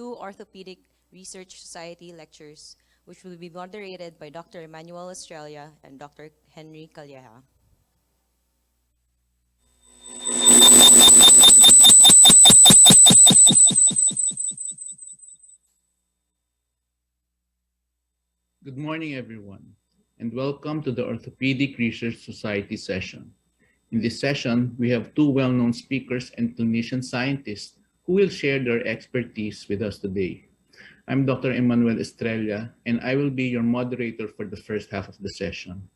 2 Orthopedic Research Society lectures, which will be moderated by Dr. Emmanuel Estrella and Dr. Henry Calleja. Good morning, everyone, and welcome to the Orthopaedic Research Society session. In this session, we have two well-known speakers and clinician scientists who will share their expertise with us today. I'm Dr. Emmanuel Estrella, and I will be your moderator for the first half of the session.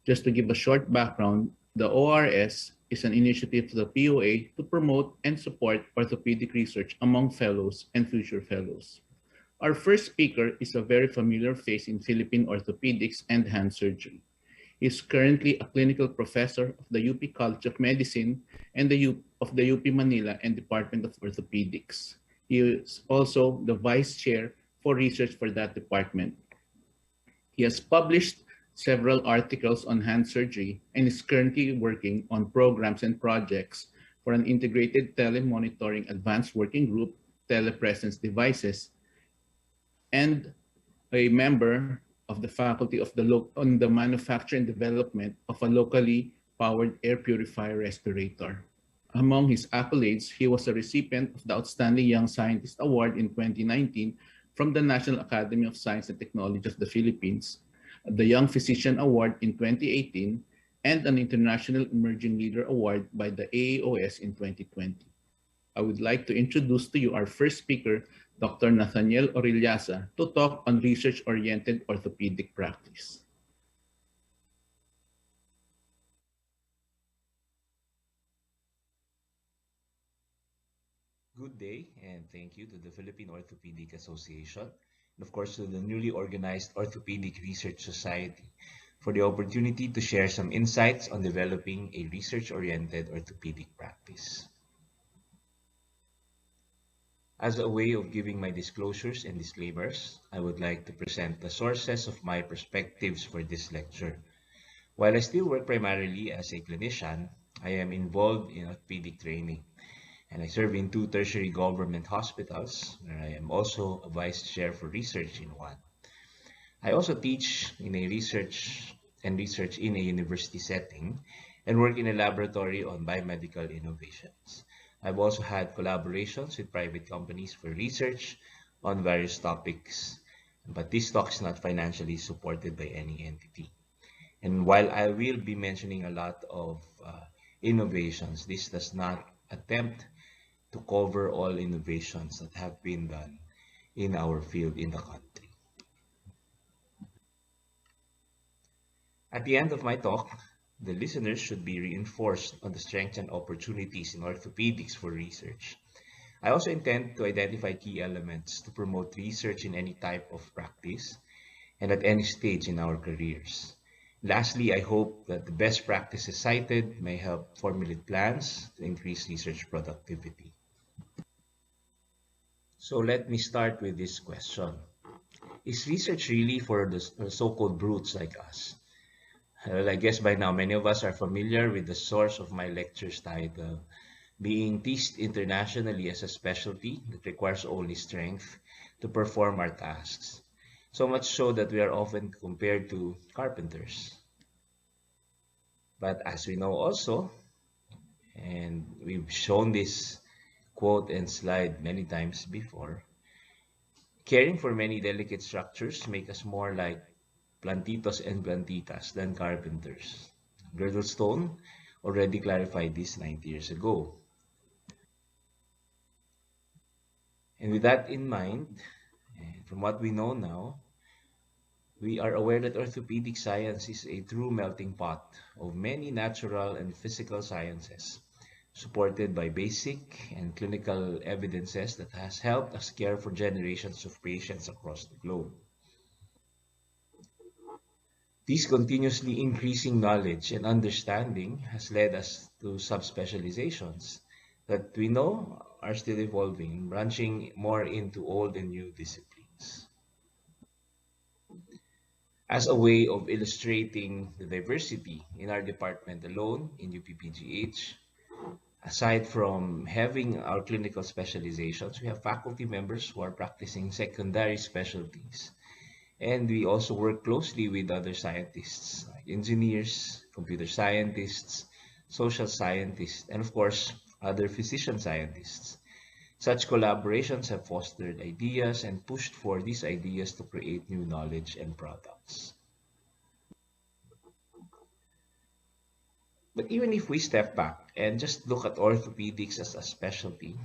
Just to give a short background, the ORS is an initiative of the POA to promote and support orthopedic research among fellows and future fellows. Our first speaker is a very familiar face in Philippine orthopedics and hand surgery. He is currently a clinical professor of the UP College of Medicine and of the UP Manila and Department of Orthopedics. He is also the vice chair for research for that department. He has published several articles on hand surgery and is currently working on programs and projects for an integrated telemonitoring advanced working group, telepresence devices, and a member of the faculty of on the manufacture and development of a locally powered air purifier respirator. Among his accolades, he was a recipient of the Outstanding Young Scientist Award in 2019 from the National Academy of Science and Technology of the Philippines, the Young Physician Award in 2018, and an International Emerging Leader Award by the AAOS in 2020. I would like to introduce to you our first speaker, Dr. Nathaniel Orellasa, to talk on research-oriented orthopedic practice. Good day, and thank you to the Philippine Orthopaedic Association, and of course to the newly organized Orthopedic Research Society for the opportunity to share some insights on developing a research-oriented orthopedic practice. As a way of giving my disclosures and disclaimers, I would like to present the sources of my perspectives for this lecture. While I still work primarily as a clinician, I am involved in orthopedic training, and I serve in two tertiary government hospitals, where I am also a vice chair for research in one. I also teach in a research in a university setting and work in a laboratory on biomedical innovations. I've also had collaborations with private companies for research on various topics, but this talk is not financially supported by any entity. And while I will be mentioning a lot of innovations, this does not attempt to cover all innovations that have been done in our field in the country. At the end of my talk, the listeners should be reinforced on the strengths and opportunities in orthopedics for research. I also intend to identify key elements to promote research in any type of practice and at any stage in our careers. Lastly, I hope that the best practices cited may help formulate plans to increase research productivity. So let me start with this question. Is research really for the so-called brutes like us? Well, I guess by now many of us are familiar with the source of my lecture's title, being teased internationally as a specialty that requires only strength to perform our tasks. So much so that we are often compared to carpenters. But as we know also, and we've shown this quote and slide many times before, caring for many delicate structures make us more like plantitos and plantitas than carpenters. Girdlestone already clarified this 90 years ago. And with that in mind, and from what we know now, we are aware that orthopedic science is a true melting pot of many natural and physical sciences, supported by basic and clinical evidences that has helped us care for generations of patients across the globe. This continuously increasing knowledge and understanding has led us to subspecializations that we know are still evolving, branching more into old and new disciplines. As a way of illustrating the diversity in our department alone in UPPGH, Aside from having our clinical specializations, we have faculty members who are practicing secondary specialties. And we also work closely with other scientists, like engineers, computer scientists, social scientists, and of course, other physician scientists. Such collaborations have fostered ideas and pushed for these ideas to create new knowledge and products. But even if we step back and just look at orthopedics as a specialty,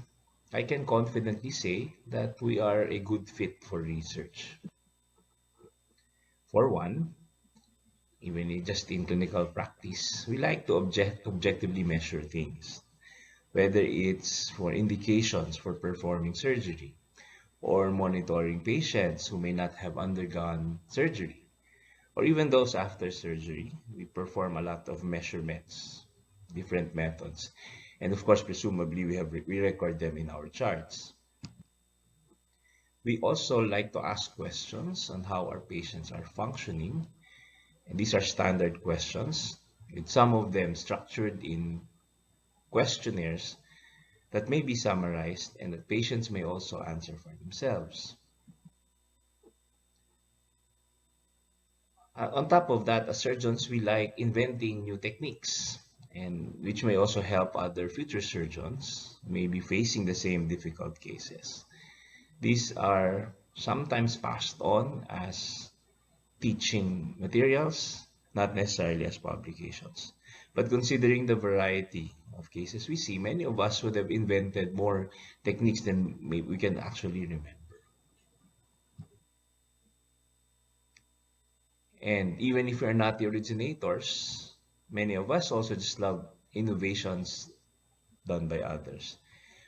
I can confidently say that we are a good fit for research. For one, just in clinical practice, we like to objectively measure things, whether it's for indications for performing surgery or monitoring patients who may not have undergone surgery, or even those after surgery. We perform a lot of measurements, different methods, and of course, presumably, we record them in our charts. We also like to ask questions on how our patients are functioning. And these are standard questions, with some of them structured in questionnaires that may be summarized and that patients may also answer for themselves. On top of that, as surgeons, we like inventing new techniques, and which may also help other future surgeons who may be facing the same difficult cases. These are sometimes passed on as teaching materials, not necessarily as publications. But considering the variety of cases we see, many of us would have invented more techniques than maybe we can actually remember. And even if we're not the originators, many of us also just love innovations done by others,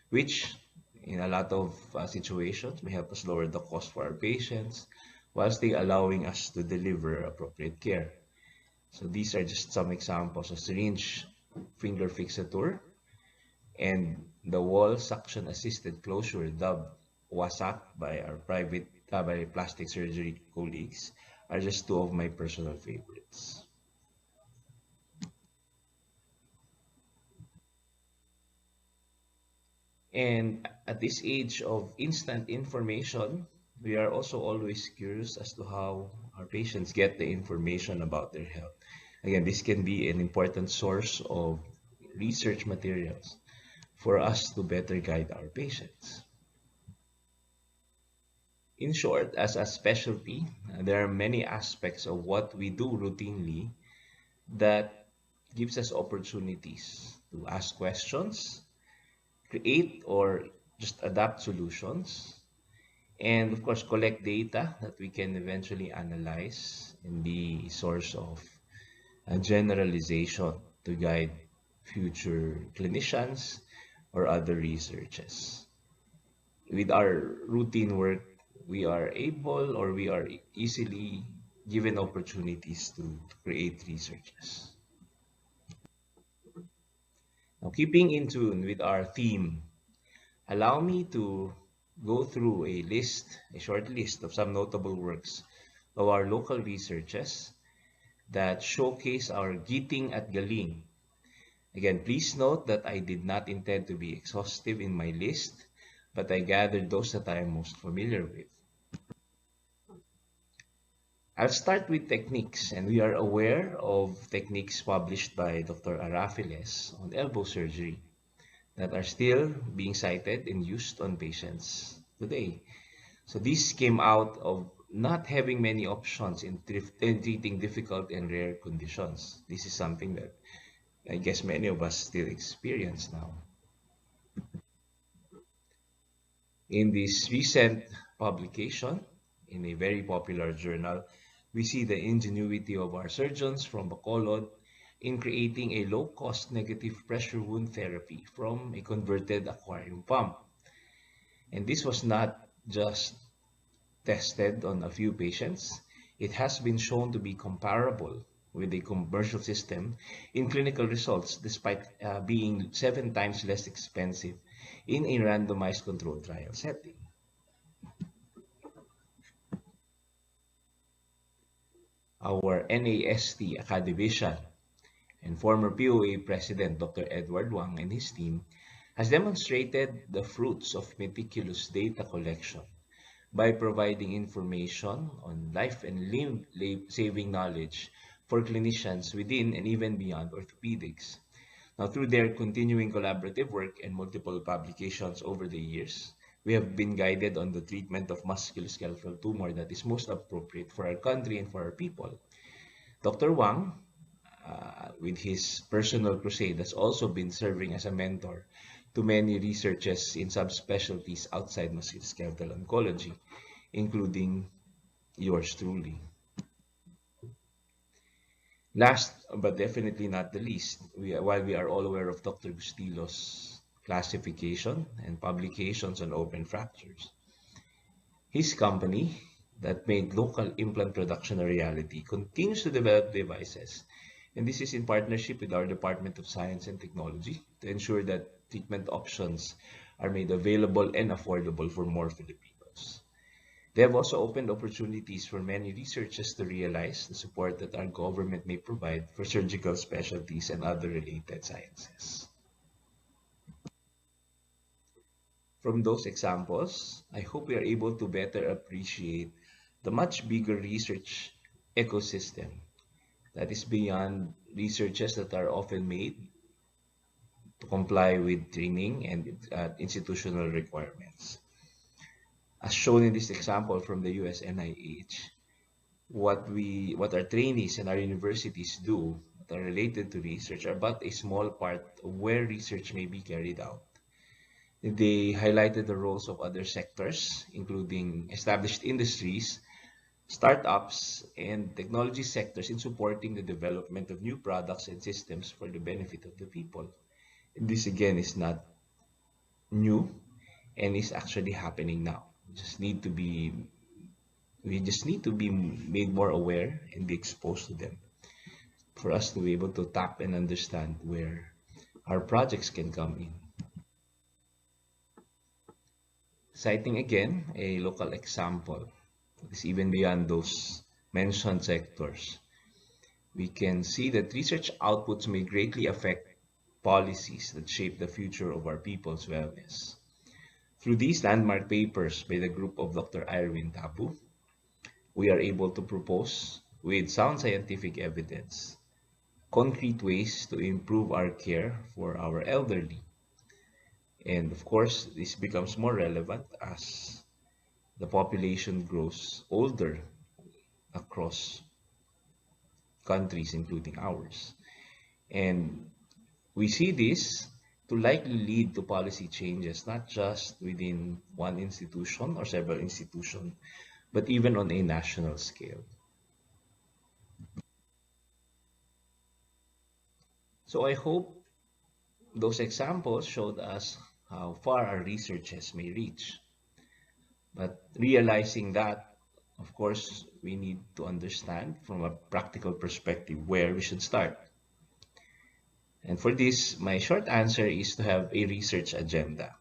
which in a lot of situations may help us lower the cost for our patients while still allowing us to deliver appropriate care. So these are just some examples of syringe finger fixature and the wall suction assisted closure dubbed WASAC by our by plastic surgery colleagues are just two of my personal favorites. And at this age of instant information, we are also always curious as to how our patients get the information about their health. Again, this can be an important source of research materials for us to better guide our patients. In short, as a specialty, there are many aspects of what we do routinely that gives us opportunities to ask questions, create or just adapt solutions, and of course collect data that we can eventually analyze and be a source of a generalization to guide future clinicians or other researchers. With our routine work, we are able or we are easily given opportunities to create researches. Now, keeping in tune with our theme, allow me to go through a short list of some notable works of our local researchers that showcase our giting at galing. Again, please note that I did not intend to be exhaustive in my list, but I gathered those that I am most familiar with. I'll start with techniques, and we are aware of techniques published by Dr. Arafiles on elbow surgery that are still being cited and used on patients today. So this came out of not having many options in treating difficult and rare conditions. This is something that I guess many of us still experience now. In this recent publication, in a very popular journal, we see the ingenuity of our surgeons from Bacolod in creating a low-cost negative pressure wound therapy from a converted aquarium pump. And this was not just tested on a few patients. It has been shown to be comparable with a commercial system in clinical results despite being 7 times less expensive in a randomized controlled trial setting. Our NAST academician And former POA President Dr. Edward Wang and his team has demonstrated the fruits of meticulous data collection by providing information on life and limb-saving knowledge for clinicians within and even beyond orthopedics. Now, through their continuing collaborative work and multiple publications over the years, we have been guided on the treatment of musculoskeletal tumor that is most appropriate for our country and for our people. Dr. Wang, with his personal crusade, has also been serving as a mentor to many researchers in subspecialties outside musculoskeletal oncology, including yours truly. Last but definitely not the least, while we are all aware of Dr. Bustillo's classification and publications on open fractures, his company that made local implant production a reality continues to develop devices. And this is in partnership with our Department of Science and Technology to ensure that treatment options are made available and affordable for more Filipinos. They have also opened opportunities for many researchers to realize the support that our government may provide for surgical specialties and other related sciences. From those examples, I hope we are able to better appreciate the much bigger research ecosystem that is beyond researches that are often made to comply with training and institutional requirements. As shown in this example from the US NIH, what our trainees and our universities do that are related to research are but a small part of where research may be carried out. They highlighted the roles of other sectors, including established industries, startups, and technology sectors in supporting the development of new products and systems for the benefit of the people. This again is not new and is actually happening now. We just need to be made more aware and be exposed to them for us to be able to tap and understand where our projects can come in. Citing again a local example that is even beyond those mentioned sectors, we can see that research outputs may greatly affect policies that shape the future of our people's wellness. Through these landmark papers by the group of Dr. Irwin Tabu, we are able to propose, with sound scientific evidence, concrete ways to improve our care for our elderly. And of course, this becomes more relevant as the population grows older across countries, including ours. And we see this to likely lead to policy changes, not just within one institution or several institutions, but even on a national scale. So I hope those examples showed us how far our researches may reach. But realizing that, of course, we need to understand from a practical perspective where we should start. And for this, my short answer is to have a research agenda.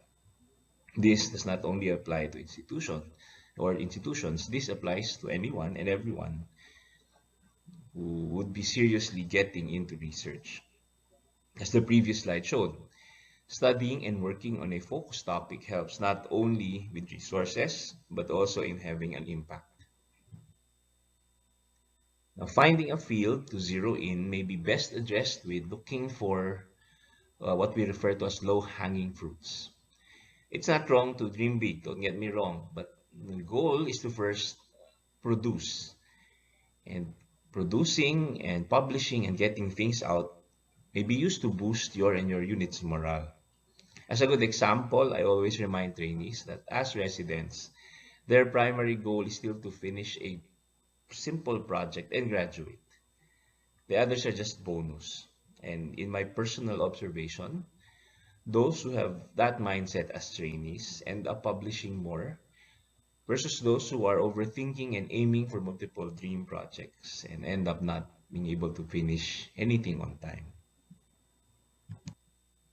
This does not only apply to institutions, this applies to anyone and everyone who would be seriously getting into research. As the previous slide showed, studying and working on a focused topic helps not only with resources, but also in having an impact. Now, finding a field to zero in may be best addressed with looking for what we refer to as low-hanging fruits. It's not wrong to dream big, don't get me wrong, but the goal is to first produce. And producing and publishing and getting things out may be used to boost your and your unit's morale. As a good example, I always remind trainees that as residents, their primary goal is still to finish a simple project and graduate. The others are just bonus. And in my personal observation, those who have that mindset as trainees end up publishing more versus those who are overthinking and aiming for multiple dream projects and end up not being able to finish anything on time.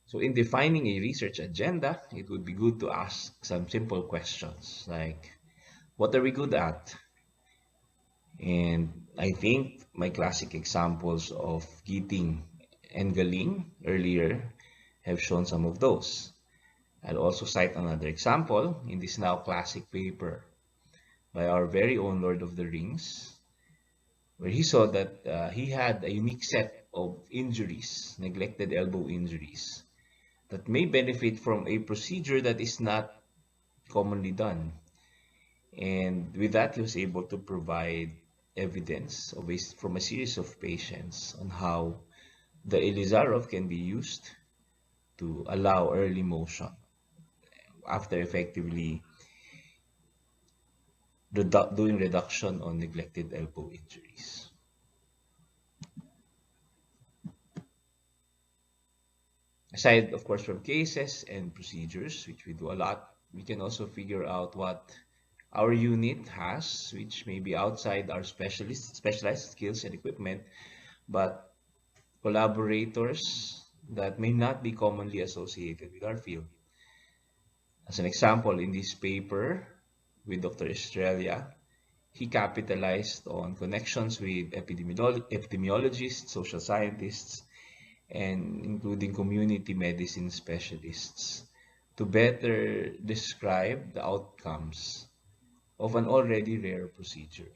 So in defining a research agenda, it would be good to ask some simple questions like, what are we good at? And I think my classic examples of getting and Galing earlier have shown some of those. I'll also cite another example in this now classic paper by our very own Lord of the Rings, where he saw that he had a unique set of injuries, neglected elbow injuries, that may benefit from a procedure that is not commonly done. And with that, he was able to provide evidence from a series of patients on how the Elizarov can be used to allow early motion after effectively doing reduction on neglected elbow injuries. Aside, of course, from cases and procedures, which we do a lot, we can also figure out what our unit has, which may be outside our specialized skills and equipment, but collaborators that may not be commonly associated with our field. As an example, in this paper with Dr. Estrella, he capitalized on connections with epidemiologists, social scientists, and including community medicine specialists to better describe the outcomes of an already rare procedure.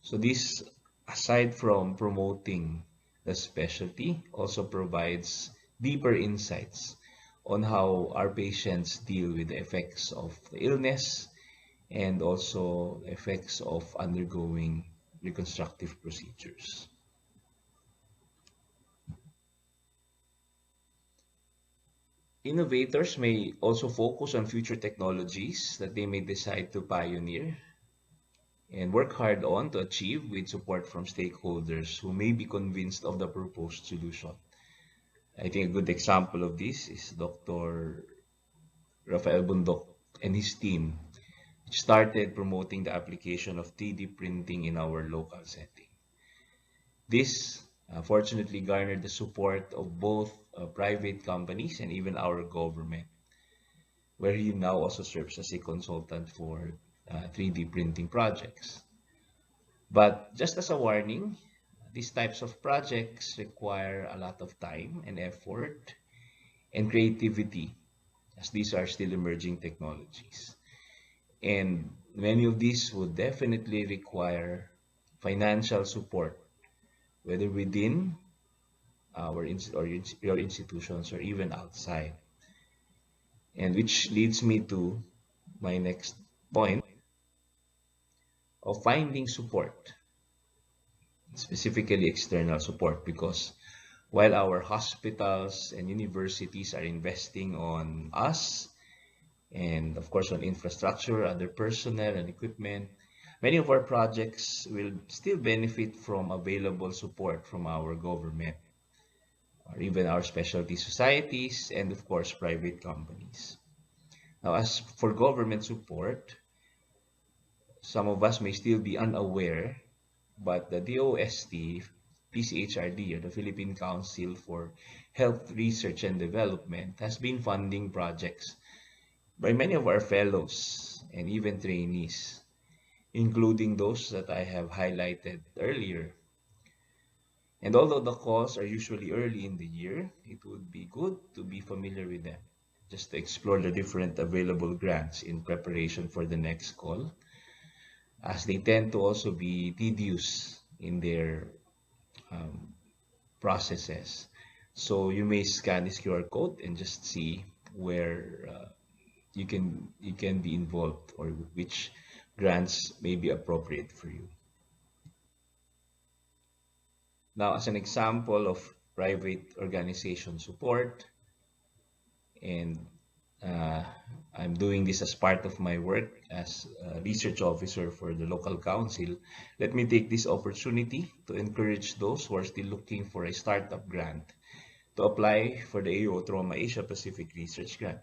So this, aside from promoting the specialty, also provides deeper insights on how our patients deal with the effects of the illness and also the effects of undergoing reconstructive procedures. Innovators may also focus on future technologies that they may decide to pioneer and work hard on to achieve with support from stakeholders who may be convinced of the proposed solution. I think a good example of this is Dr. Rafael Bundok and his team, which started promoting the application of 3D printing in our local setting. This fortunately garnered the support of both private companies and even our government, where he now also serves as a consultant for 3D printing projects. But just as a warning, these types of projects require a lot of time and effort and creativity, as these are still emerging technologies. And many of these would definitely require financial support, whether within your institutions or even outside. And which leads me to my next point of finding support, specifically external support, because while our hospitals and universities are investing on us and of course on infrastructure, other personnel and equipment, many of our projects will still benefit from available support from our government or even our specialty societies and of course private companies. Now, as for government support, some of us may still be unaware, but the DOST, PCHRD, or the Philippine Council for Health Research and Development, has been funding projects by many of our fellows and even trainees, including those that I have highlighted earlier. And although the calls are usually early in the year, it would be good to be familiar with them, just to explore the different available grants in preparation for the next call, as they tend to also be tedious in their processes. So you may scan this QR code and just see where you can be involved or which grants may be appropriate for you. Now, as an example of private organization support, and I'm doing this as part of my work as a research officer for the local council, let me take this opportunity to encourage those who are still looking for a startup grant to apply for the AO Trauma Asia Pacific Research Grant,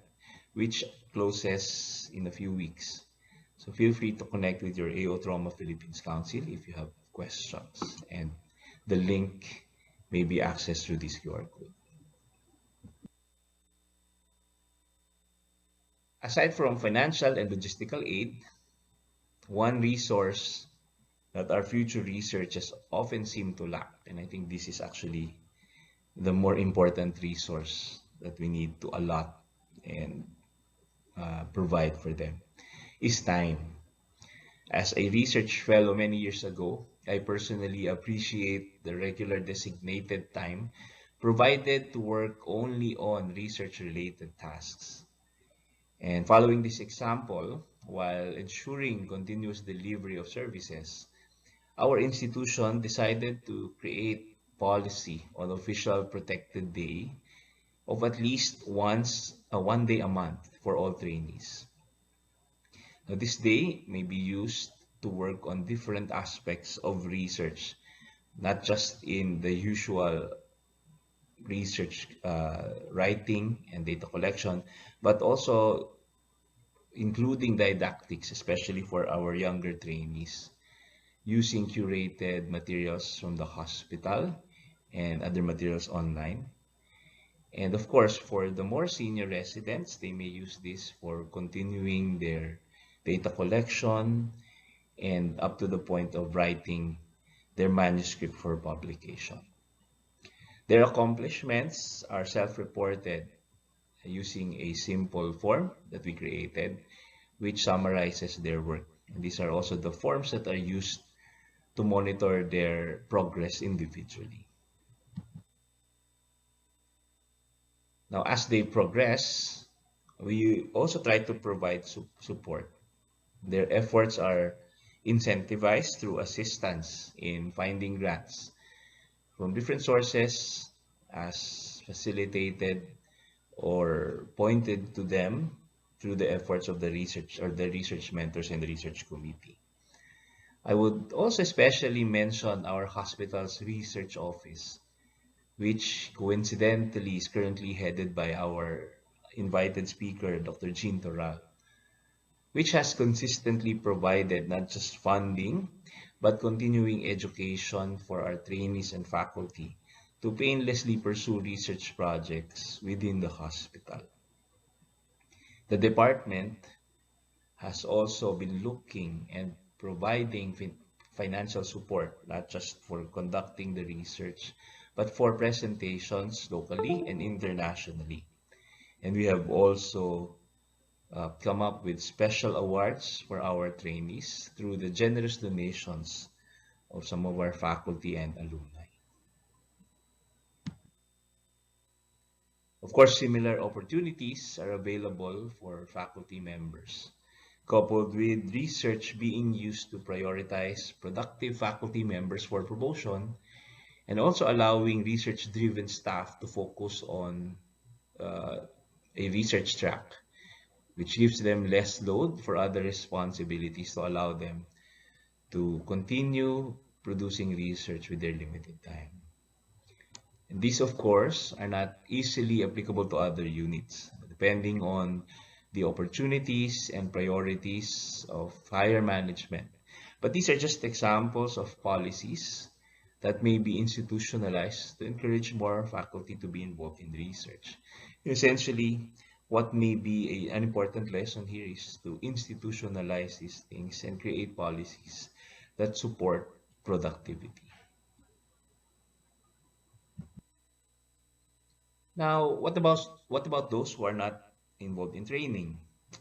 which closes in a few weeks. So feel free to connect with your AO Trauma Philippines Council if you have questions, and the link may be accessed through this QR code. Aside from financial and logistical aid, one resource that our future researchers often seem to lack, and I think this is actually the more important resource that we need to allot and provide for them is time. As a research fellow many years ago, I personally appreciate the regular designated time provided to work only on research-related tasks. And following this example, while ensuring continuous delivery of services, our institution decided to create policy on official protected day of at least one day a month for all trainees. Now, this day may be used to work on different aspects of research, not just in the usual research writing and data collection, but also including didactics, especially for our younger trainees, using curated materials from the hospital and other materials online. And of course, for the more senior residents, they may use this for continuing their data collection and up to the point of writing their manuscript for publication. Their accomplishments are self-reported using a simple form that we created, which summarizes their work. And these are also the forms that are used to monitor their progress individually. Now, as they progress, we also try to provide support. Their efforts are incentivized through assistance in finding grants from different sources as facilitated or pointed to them through the efforts of the research or the research mentors and the research committee. I would also especially mention our hospital's research office, which coincidentally is currently headed by our invited speaker, Dr. Jean Toral, which has consistently provided not just funding, but continuing education for our trainees and faculty to painlessly pursue research projects within the hospital. The department has also been looking and providing financial support, not just for conducting the research, but for presentations locally and internationally. And we have also come up with special awards for our trainees through the generous donations of some of our faculty and alumni. Of course, similar opportunities are available for faculty members, coupled with research being used to prioritize productive faculty members for promotion, and also allowing research-driven staff to focus on a research track, which gives them less load for other responsibilities to allow them to continue producing research with their limited time. And these, of course, are not easily applicable to other units, depending on the opportunities and priorities of higher management. But these are just examples of policies that may be institutionalized to encourage more faculty to be involved in research. Essentially, what may be an important lesson here is to institutionalize these things and create policies that support productivity. Now, what about those who are not involved in training?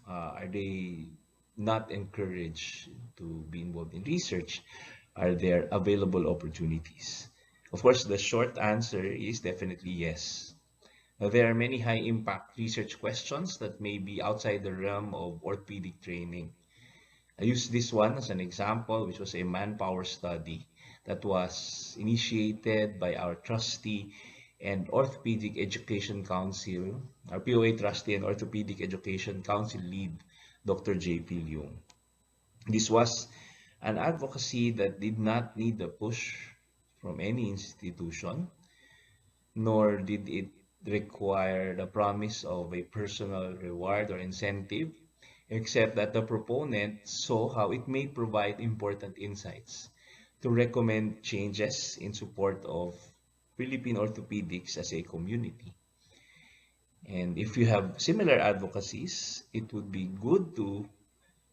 Are they not encouraged to be involved in research? Are there available opportunities? Of course, the short answer is definitely yes. There are many high-impact research questions that may be outside the realm of orthopedic training. I use this one as an example, which was a manpower study that was initiated by our trustee and Orthopaedic Education Council, our POA trustee and Orthopaedic Education Council lead, Dr. J.P. Leung. This was an advocacy that did not need a push from any institution, nor did it require the promise of a personal reward or incentive, except that the proponent saw how it may provide important insights to recommend changes in support of Philippine orthopedics as a community. And if you have similar advocacies, it would be good to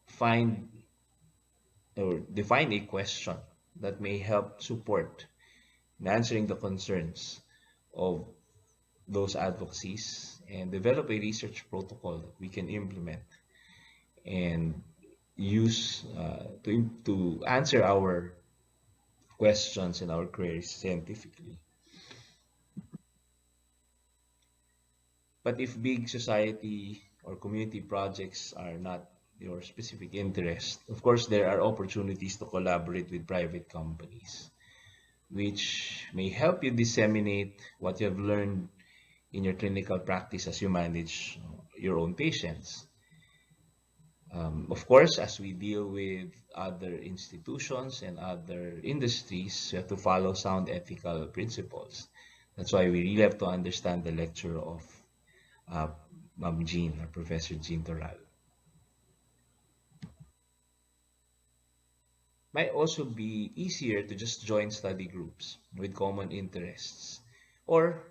find or define a question that may help support in answering the concerns of those advocacies and develop a research protocol that we can implement and use to answer our questions and our queries scientifically. But if big society or community projects are not your specific interest, of course, there are opportunities to collaborate with private companies, which may help you disseminate what you have learned in your clinical practice as you manage your own patients. Of course, as we deal with other institutions and other industries, we have to follow sound ethical principles. That's why we really have to understand the lecture of uh, Ma'am Jean or Professor Jean Toral. Might also be easier to just join study groups with common interests. Or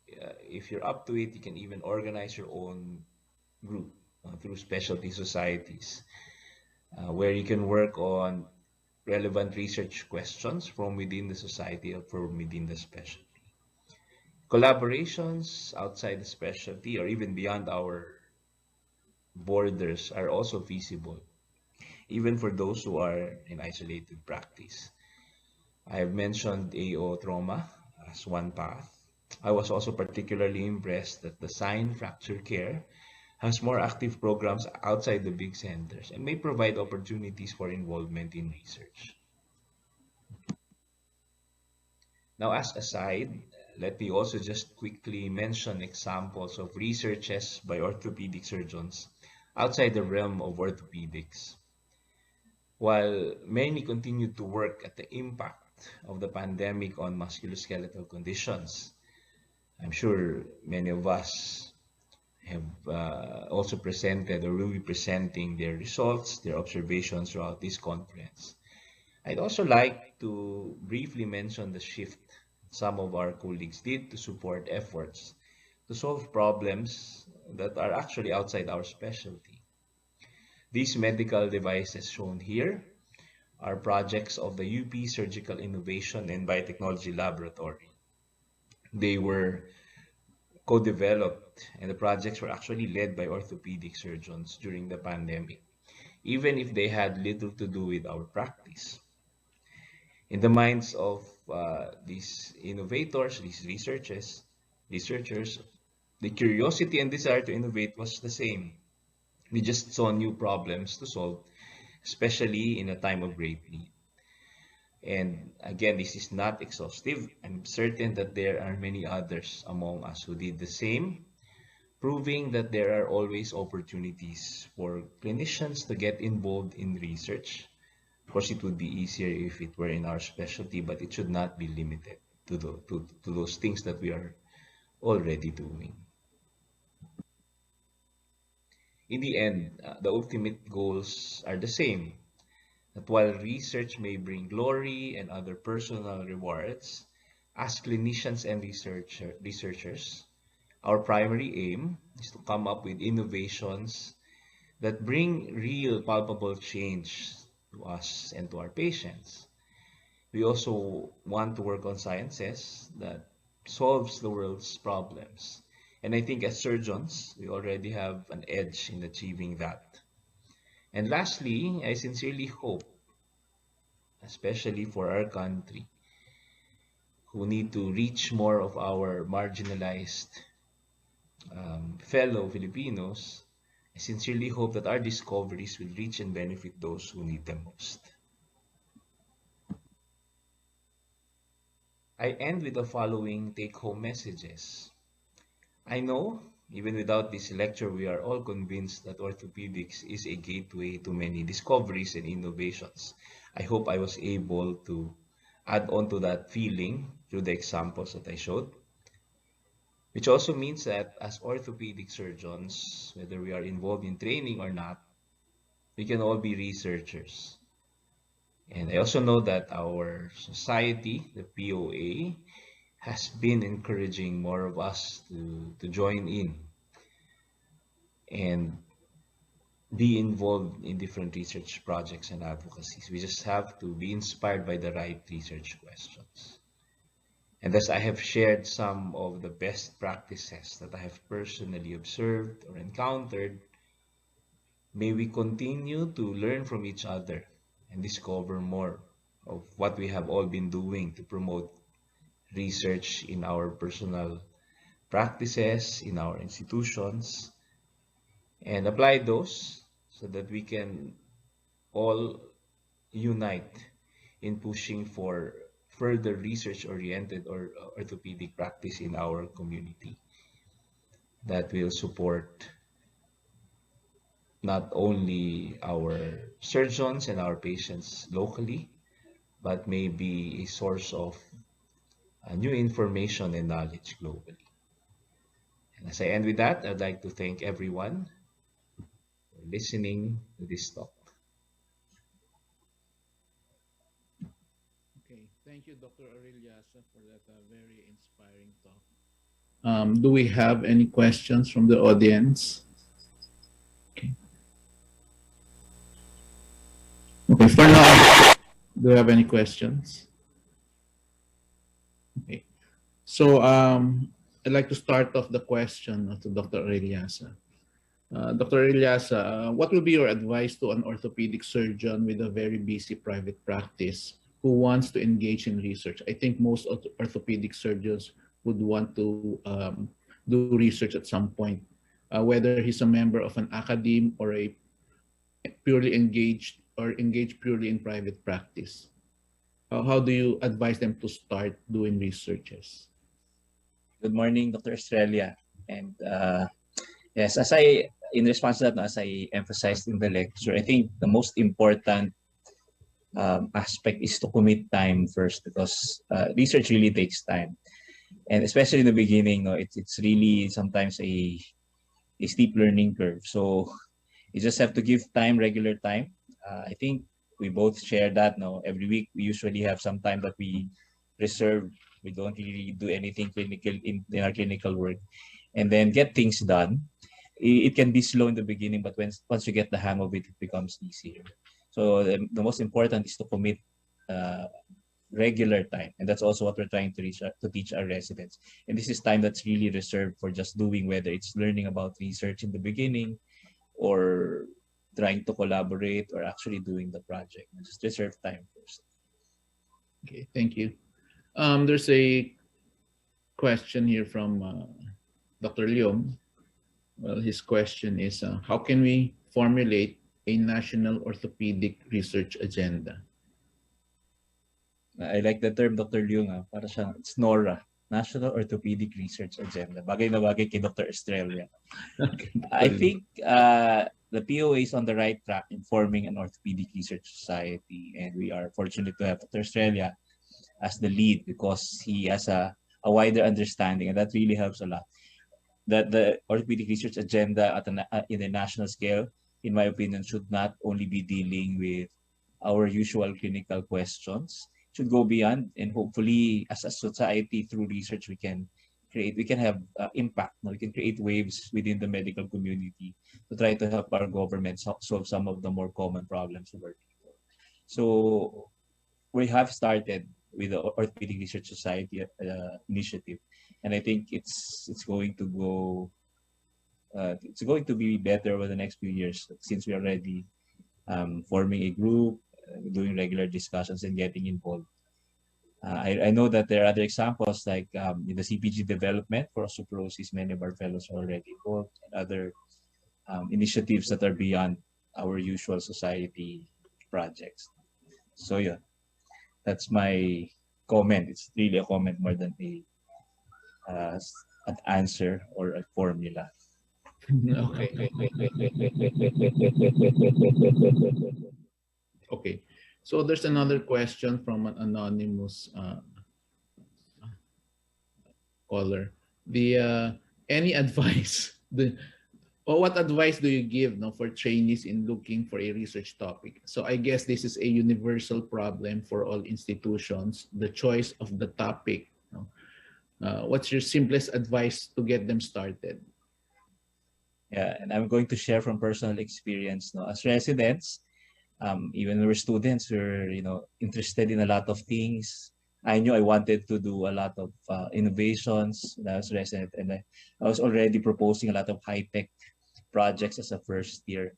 if you're up to it, you can even organize your own group through specialty societies where you can work on relevant research questions from within the society or from within the specialty. Collaborations outside the specialty or even beyond our borders are also feasible, even for those who are in isolated practice. I have mentioned AO trauma as one path. I was also particularly impressed that the sign fracture care has more active programs outside the big centers and may provide opportunities for involvement in research. Now, as a side, let me also just quickly mention examples of researches by orthopedic surgeons outside the realm of orthopedics. While many continue to work at the impact of the pandemic on musculoskeletal conditions, I'm sure many of us have also presented or will be presenting their results, their observations throughout this conference. I'd also like to briefly mention the shift some of our colleagues did to support efforts to solve problems that are actually outside our specialty. These medical devices shown here are projects of the UP Surgical Innovation and Biotechnology Laboratory. They were co-developed and the projects were actually led by orthopedic surgeons during the pandemic, even if they had little to do with our practice. In the minds of these innovators, these researchers, the curiosity and desire to innovate was the same. We just saw new problems to solve, especially in a time of great need. And again, this is not exhaustive. I'm certain that there are many others among us who did the same, proving that there are always opportunities for clinicians to get involved in research. Of course, it would be easier if it were in our specialty, but it should not be limited to those things that we are already doing. In the end, the ultimate goals are the same. That while research may bring glory and other personal rewards, as clinicians and researchers, our primary aim is to come up with innovations that bring real palpable change to us and to our patients. We also want to work on sciences that solves the world's problems. And I think as surgeons, we already have an edge in achieving that. And lastly, I sincerely hope, especially for our country, who need to reach more of our marginalized fellow Filipinos, I sincerely hope that our discoveries will reach and benefit those who need them most. I end with the following take-home messages. I know, even without this lecture, we are all convinced that orthopedics is a gateway to many discoveries and innovations. I hope I was able to add on to that feeling through the examples that I showed, which also means that as orthopedic surgeons, whether we are involved in training or not, we can all be researchers. And I also know that our society, the POA, has been encouraging more of us to join in and be involved in different research projects and advocacies. We just have to be inspired by the right research questions. And as I have shared some of the best practices that I have personally observed or encountered, may we continue to learn from each other and discover more of what we have all been doing to promote research in our personal practices, in our institutions, and apply those so that we can all unite in pushing for further research-oriented or orthopedic practice in our community that will support not only our surgeons and our patients locally, but may be a source of new information and knowledge globally. And as I end with that, I'd like to thank everyone for listening to this talk. Okay, thank you, Dr. Aureliasa, for that very inspiring talk. Do we have any questions from the audience? Okay. Okay, for now, do you have any questions? Okay. So I'd like to start off the question to Dr. Aureliasa. Dr. Aureliasa, what will be your advice to an orthopedic surgeon with a very busy private practice who wants to engage in research? I think most orthopedic surgeons would want to do research at some point, whether he's a member of an academe or a purely engaged or engaged purely in private practice. How do you advise them to start doing researches? Good morning, Dr. Australia. And yes, in response to that, as I emphasized in the lecture, I think the most important aspect is to commit time first, because research really takes time. And especially in the beginning, no, it's really sometimes a steep learning curve. So you just have to give time, regular time. I think we both share that. No, every week we usually have some time that we reserve. We don't really do anything clinical in our clinical work, and then get things done. It can be slow in the beginning, but once you get the hang of it, it becomes easier. So the most important is to commit regular time, and that's also what we're trying to teach our residents. And this is time that's really reserved for just doing, whether it's learning about research in the beginning or trying to collaborate or actually doing the project. Just reserve time first. Okay, thank you. There's a question here from Dr. Leong. Well, his question is, how can we formulate a national orthopedic research agenda? I like the term, Dr. Leung. Para siyang, it's NORA, National Orthopedic Research Agenda. Bagay na bagay kay Dr. Estrella. Okay, I think the POA is on the right track in forming an orthopedic research society, and we are fortunate to have Dr. Estrella as the lead, because he has a wider understanding, and that really helps a lot. That the orthopedic research agenda in a national scale, in my opinion, should not only be dealing with our usual clinical questions. It should go beyond, and hopefully, as a society, through research, we can have impact. We can create waves within the medical community to try to help our government solve some of the more common problems of our people. So we have started with the Orthopedic Research Society initiative, and I think it's going to go. It's going to be better over the next few years, since we're already forming a group, doing regular discussions, and getting involved. I know that there are other examples, like in the CPG development for osteoporosis. Many of our fellows are already involved, and other initiatives that are beyond our usual society projects. So yeah, that's my comment. It's really a comment more than an answer or a formula. Okay. Okay. So there's another question from an anonymous caller. Any advice? What advice do you give for trainees in looking for a research topic? So I guess this is a universal problem for all institutions, the choice of the topic. What's your simplest advice to get them started? Yeah, and I'm going to share from personal experience. As residents, even when we're students, we're interested in a lot of things. I knew I wanted to do a lot of innovations when I was resident, and I was already proposing a lot of high-tech projects as a first year.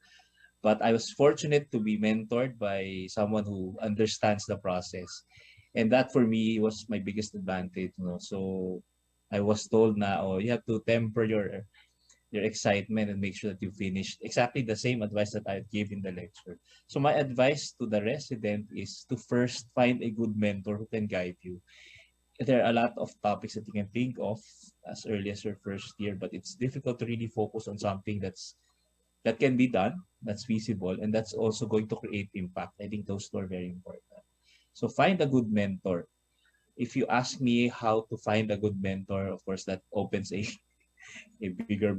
But I was fortunate to be mentored by someone who understands the process. And that for me was my biggest advantage. So I was told na, oh, you have to temper your excitement and make sure that you finish exactly the same advice that I gave in the lecture. So my advice to the resident is to first find a good mentor who can guide you. There are a lot of topics that you can think of as early as your first year, but it's difficult to really focus on something that can be done, that's feasible, and that's also going to create impact. I think those two are very important. So find a good mentor. If you ask me how to find a good mentor, of course, that opens a bigger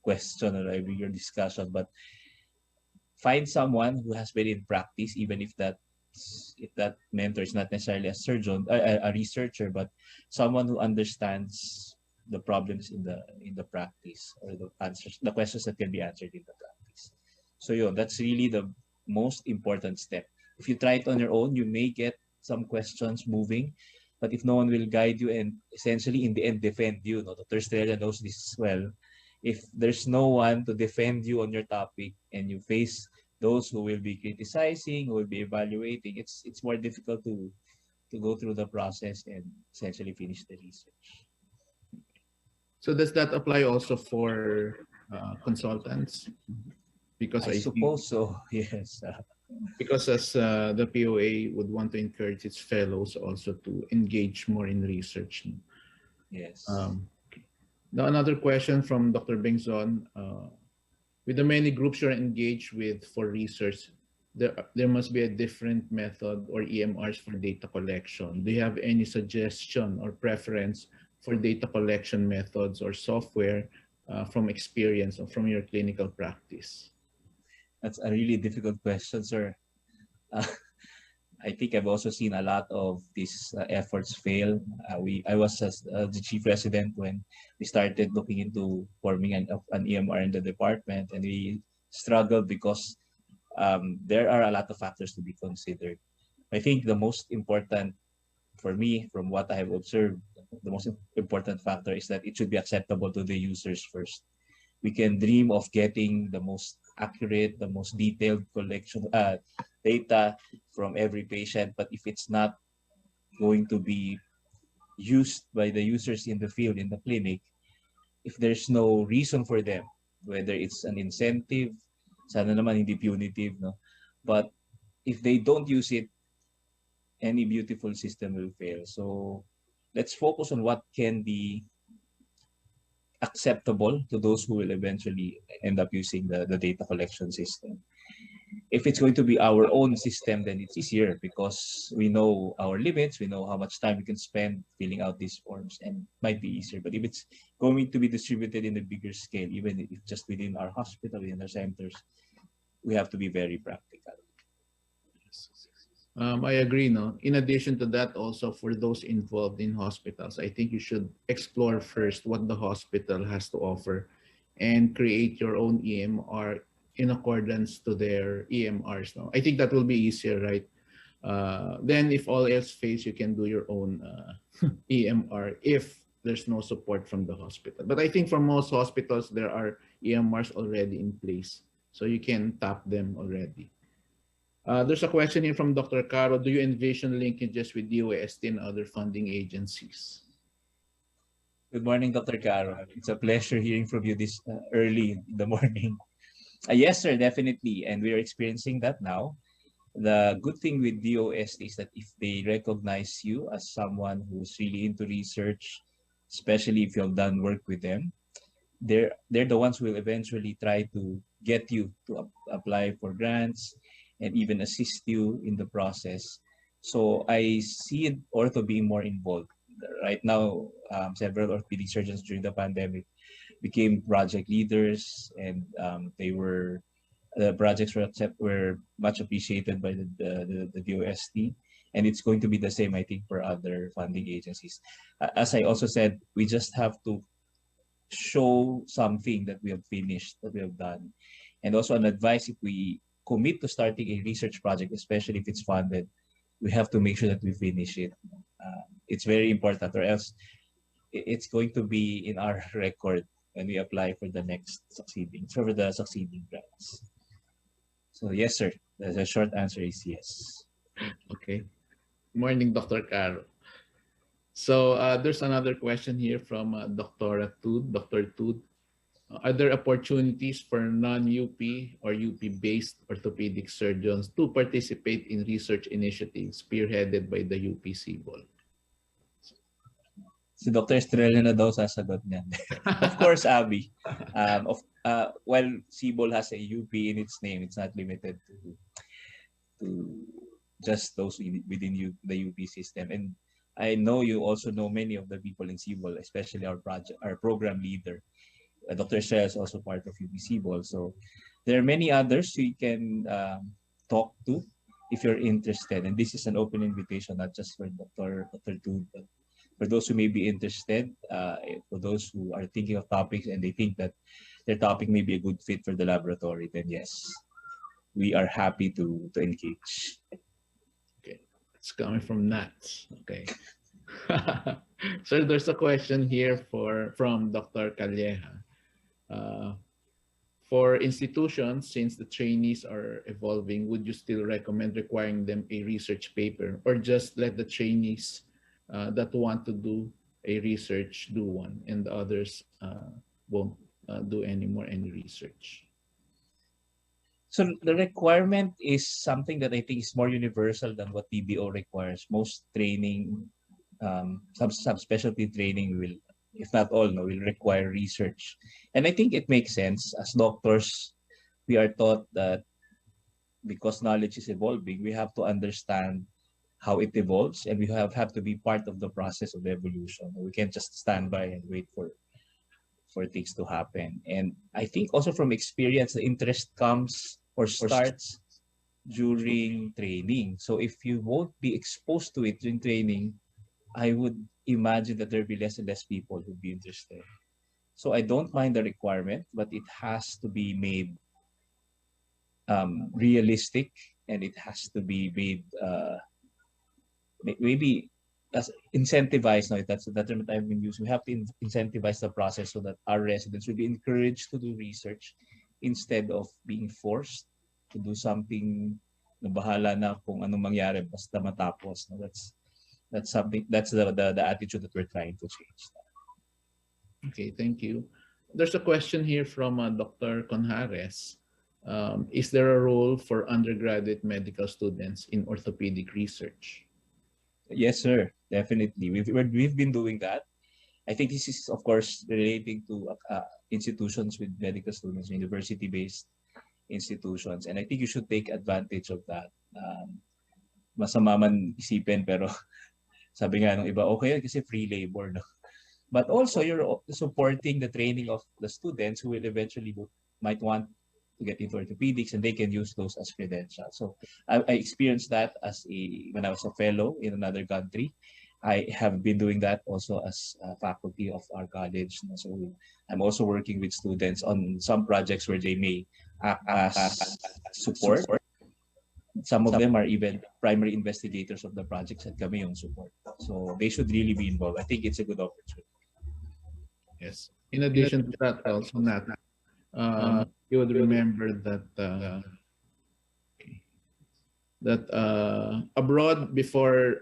question or a bigger discussion. But find someone who has been in practice, even if that mentor is not necessarily a surgeon, a researcher, but someone who understands the problems in the practice, or the questions that can be answered in the practice. So that's really the most important step. If you try it on your own, you may get some questions moving, but if no one will guide you and essentially in the end defend you, Dr. Estrella knows this as well. If there's no one to defend you on your topic and you face those who will be criticizing, who will be evaluating, it's more difficult to go through the process and essentially finish the research. So does that apply also for consultants? Because I I see, suppose so, yes. because as the POA would want to encourage its fellows also to engage more in research. Yes. Now another question from Dr. Bengzon. With the many groups you're engaged with for research, there must be a different method or EMRs for data collection. Do you have any suggestion or preference for data collection methods or software from experience or from your clinical practice? That's a really difficult question, sir. I think I've also seen a lot of these efforts fail. I was the chief resident when we started looking into forming an EMR in the department, and we struggled because there are a lot of factors to be considered. I think the most important for me, from what I have observed, the most important factor is that it should be acceptable to the users first. We can dream of getting the most accurate, the most detailed collection data from every patient, but if it's not going to be used by the users in the field, in the clinic, if there's no reason for them, whether it's an incentive, sana naman hindi punitive, no? But if they don't use it, any beautiful system will fail. So let's focus on what can be acceptable to those who will eventually end up using the data collection system. If it's going to be our own system, then it's easier because we know our limits, we know how much time we can spend filling out these forms, and it might be easier. But if it's going to be distributed in a bigger scale, even if just within our hospital, within our centers, we have to be very practical. I agree. No. In addition to that, also for those involved in hospitals, I think you should explore first what the hospital has to offer, and create your own EMR in accordance to their EMRs. No, I think that will be easier, right? Then, if all else fails, you can do your own EMR if there's no support from the hospital. But I think for most hospitals, there are EMRs already in place, so you can tap them already. There's a question here from Dr. Caro. Do you envision linkages with DOST and other funding agencies? Good morning, Dr. Caro. It's a pleasure hearing from you this early in the morning. Yes, sir, definitely. And we are experiencing that now. The good thing with DOST is that if they recognize you as someone who's really into research, especially if you have done work with them, they're the ones who will eventually try to get you to apply for grants and even assist you in the process. So I see ortho being more involved. Right now, several orthopedic surgeons during the pandemic became project leaders, and the projects were much appreciated by the DOST, and it's going to be the same, I think, for other funding agencies. As I also said, we just have to show something that we have finished, that we have done. And also an advice, if we commit to starting a research project, especially if it's funded, we have to make sure that we finish it. It's very important, or else it's going to be in our record when we apply for the succeeding grants. So yes, sir. The short answer is yes. Okay. Morning, Dr. Caro. So there's another question here from Dr. Tud. Are there opportunities for non-UP or UP-based orthopedic surgeons to participate in research initiatives spearheaded by the UP CBOL? Si Dr. Estrella na daw sasagot niyan. Of course, Abby. While CBOL has a UP in its name, it's not limited to just those within the UP system. And I know you also know many of the people in CBOL, especially our program leader. Dr. Estrella is also part of UP CBOL. So there are many others you can talk to if you're interested. And this is an open invitation, not just for Dr. Tud, but for those who may be interested, for those who are thinking of topics and they think that their topic may be a good fit for the laboratory, then yes, we are happy to engage. Okay, it's coming from Nats. Okay. So there's a question here from Dr. Calleja. For institutions, since the trainees are evolving, would you still recommend requiring them a research paper, or just let the trainees that want to do a research do one, and the others won't do any research? So the requirement is something that I think is more universal than what TBO requires. Most training, subspecialty training will, if not all, will require research. And I think it makes sense. As doctors, we are taught that because knowledge is evolving, we have to understand how it evolves, and we have to be part of the process of the evolution. We can't just stand by and wait for things to happen. And I think also from experience, the interest comes or starts during training. So if you won't be exposed to it during training, I would imagine that there'll be less and less people who'd be interested. So I don't mind the requirement, but it has to be made realistic, and it has to be made maybe as incentivized. Now that's the term that I've been using. We have to incentivize the process so that our residents will be encouraged to do research instead of being forced to do something na bahala na kung anong mangyari basta matapos. No, that's something, that's the attitude that we're trying to change. Okay, thank you. There's a question here from Dr. Conjares. Is there a role for undergraduate medical students in orthopedic research? Yes, sir. Definitely. We've been doing that. I think this is, of course, relating to institutions with medical students, university-based institutions. And I think you should take advantage of that. Masama man isipin, pero sabi nga ng iba, okay, kasi free labor. No? But also, you're supporting the training of the students who will eventually might want to get into orthopedics, and they can use those as credentials. So I experienced that when I was a fellow in another country. I have been doing that also as a faculty of our college. So I'm also working with students on some projects where they may act as support. Some of them are even primary investigators of the projects at kami yung support. So they should really be involved. I think it's a good opportunity. Yes. In addition to that, also Nat, you would remember that abroad, before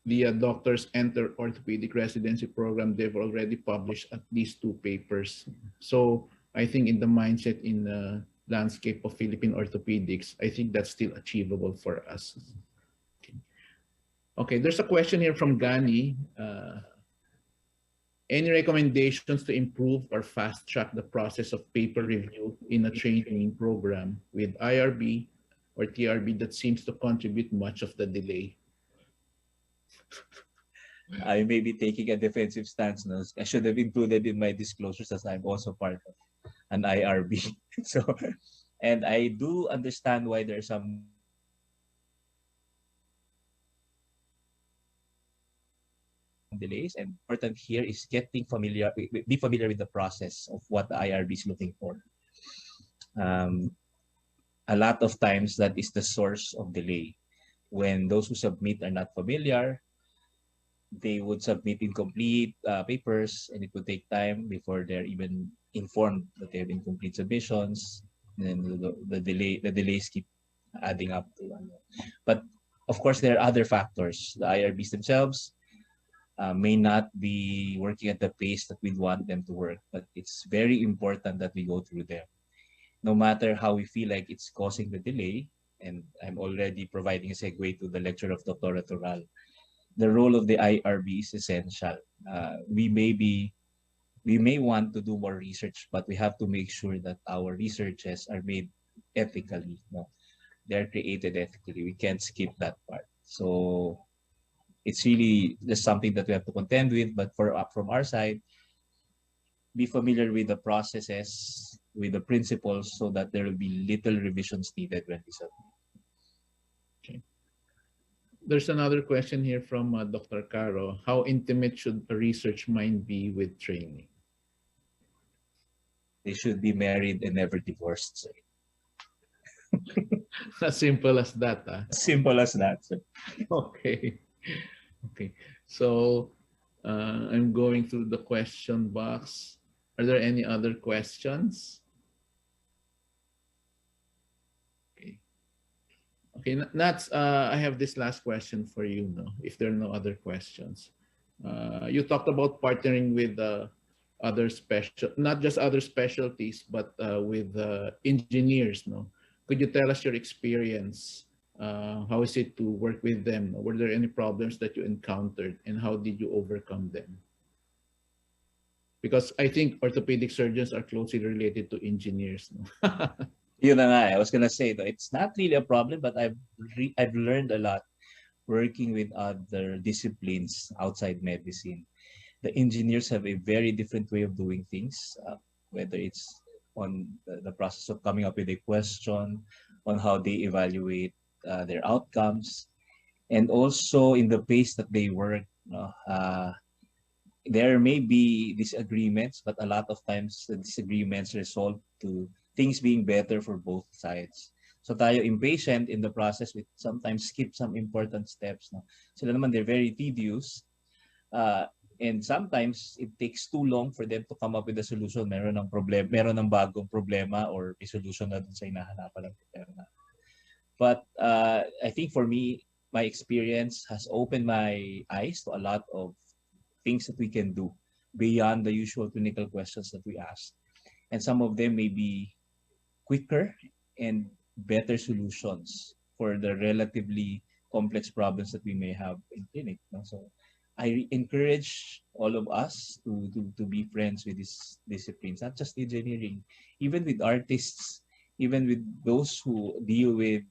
the doctors enter orthopedic residency program, they've already published at least 2 papers. So I think in the mindset, in the landscape of Philippine orthopedics, I think that's still achievable for us. Okay, there's a question here from Gani. Any recommendations to improve or fast track the process of paper review in a training program with IRB or TRB that seems to contribute much of the delay? I may be taking a defensive stance now. I should have included in my disclosures as I'm also part of an IRB. So, and I do understand why there are some delays, and important here is be familiar with the process of what the IRB is looking for. A lot of times that is the source of delay. When those who submit are not familiar, they would submit incomplete papers, and it would take time before they're even informed that they have incomplete submissions. And then the delays keep adding up to. But of course, there are other factors. The IRBs themselves may not be working at the pace that we'd want them to work, but it's very important that we go through them. No matter how we feel like it's causing the delay, and I'm already providing a segue to the lecture of Dr. Toral, the role of the IRB is essential. We may want to do more research, but we have to make sure that our researches are made ethically. No? They're created ethically. We can't skip that part. So it's really just something that we have to contend with. But from our side, be familiar with the processes, with the principles, so that there will be little revisions needed when we submit. There's another question here from Dr. Caro. How intimate should a research mind be with training? They should be married and never divorced. So. As simple as that. Simple as that. So. Okay. Okay. So I'm going through the question box. Are there any other questions? Okay, Nats, I have this last question for you, no? If there are no other questions. You talked about partnering with other not just other specialties, but with engineers, no? Could you tell us your experience? How is it to work with them? Were there any problems that you encountered, and how did you overcome them? Because I think orthopedic surgeons are closely related to engineers, no? Yun na nga, I was gonna say, though, it's not really a problem, but I've learned a lot working with other disciplines outside medicine. The engineers have a very different way of doing things, whether it's on the process of coming up with a question, on how they evaluate their outcomes, and also in the pace that they work. There may be disagreements, but a lot of times the disagreements resolve to things being better for both sides. So tayo impatient in the process, we sometimes skip some important steps. No? Sila naman, they're very tedious. And sometimes it takes too long for them to come up with a solution. Meron ng bagong problema or may solution na dun sa hinahanapan ng problema. But I think for me, my experience has opened my eyes to a lot of things that we can do beyond the usual clinical questions that we ask. And some of them may be quicker and better solutions for the relatively complex problems that we may have in clinic. No? So I encourage all of us to be friends with these disciplines, not just engineering, even with artists, even with those who deal with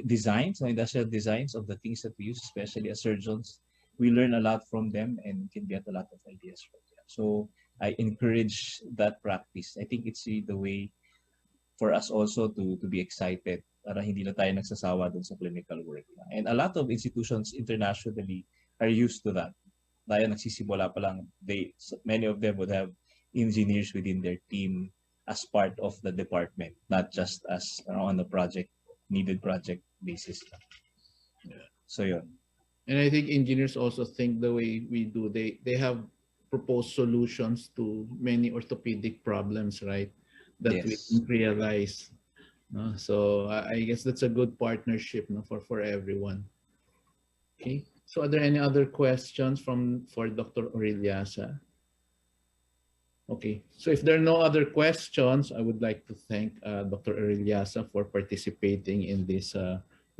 designs, industrial designs of the things that we use, especially as surgeons. We learn a lot from them and can get a lot of ideas from them. So I encourage that practice. I think it's the way for us also to be excited para hindi na tayo nagsasawa dun sa clinical work. And a lot of institutions internationally are used to that. Tayo nagsisimula pa lang, many of them would have engineers within their team as part of the department, not just as on the needed project basis. Yeah. So yun. And I think engineers also think the way we do. They have proposed solutions to many orthopedic problems, right? That Yes. we didn't realize. So I guess that's a good partnership, for everyone. Okay. So are there any other questions for Dr. Orellasa? Okay. So if there are no other questions, I would like to thank Dr. Orellasa for participating in this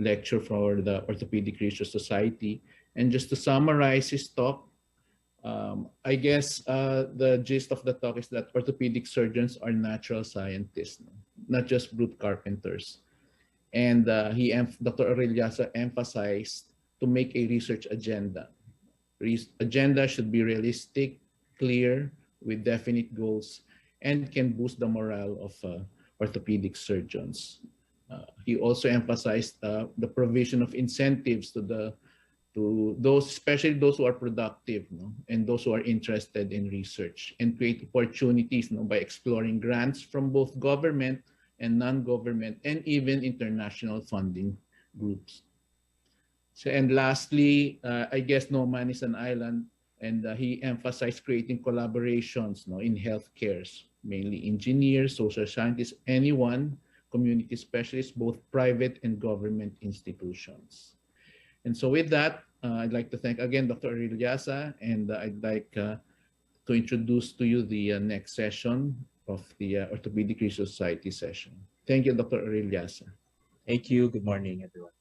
lecture for the Orthopaedic Research Society. And just to summarize his talk, I guess the gist of the talk is that orthopedic surgeons are natural scientists, not just brute carpenters. And Dr. Orellasa emphasized to make a research agenda. Agenda should be realistic, clear, with definite goals, and can boost the morale of orthopedic surgeons. He also emphasized the provision of incentives to those, especially those who are productive, and those who are interested in research, and create opportunities, by exploring grants from both government and non-government and even international funding groups. So, and lastly, I guess no man is an island, and he emphasized creating collaborations, no, in healthcare, mainly engineers, social scientists, anyone, community specialists, both private and government institutions. And so with that, I'd like to thank again Dr. Arilyasa, and I'd like to introduce to you the next session of the Orthopedic Research Society session. Thank you, Dr. Arilyasa. Thank you. Good morning, everyone.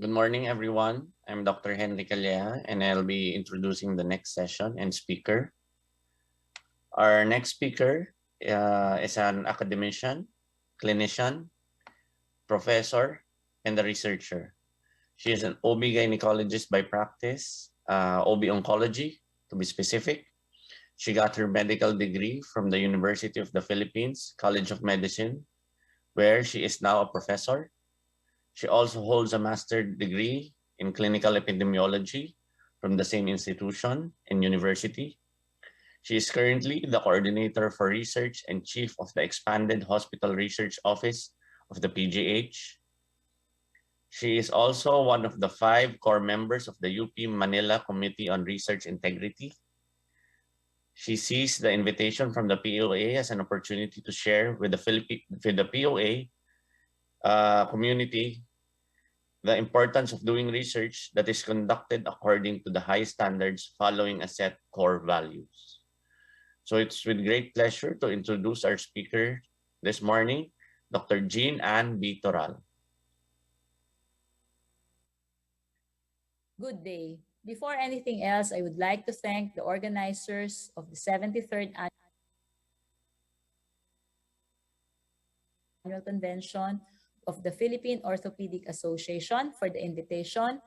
Good morning, everyone. I'm Dr. Henry Calleja, and I'll be introducing the next session and speaker. Our next speaker is an academician, clinician, professor, and a researcher. She is an OB gynecologist by practice, OB oncology, to be specific. She got her medical degree from the University of the Philippines College of Medicine, where she is now a professor. She also holds a master's degree in clinical epidemiology from the same institution and university. She is currently the coordinator for research and chief of the expanded hospital research office of the PGH. She is also one of the 5 core members of the UP Manila Committee on Research Integrity. She sees the invitation from the POA as an opportunity to share with the POA community the importance of doing research that is conducted according to the high standards following a set core values. So it's with great pleasure to introduce our speaker this morning, Dr. Jean Ann B. Toral. Good day. Before anything else, I would like to thank the organizers of the 73rd Annual Convention of the Philippine Orthopaedic Association for the invitation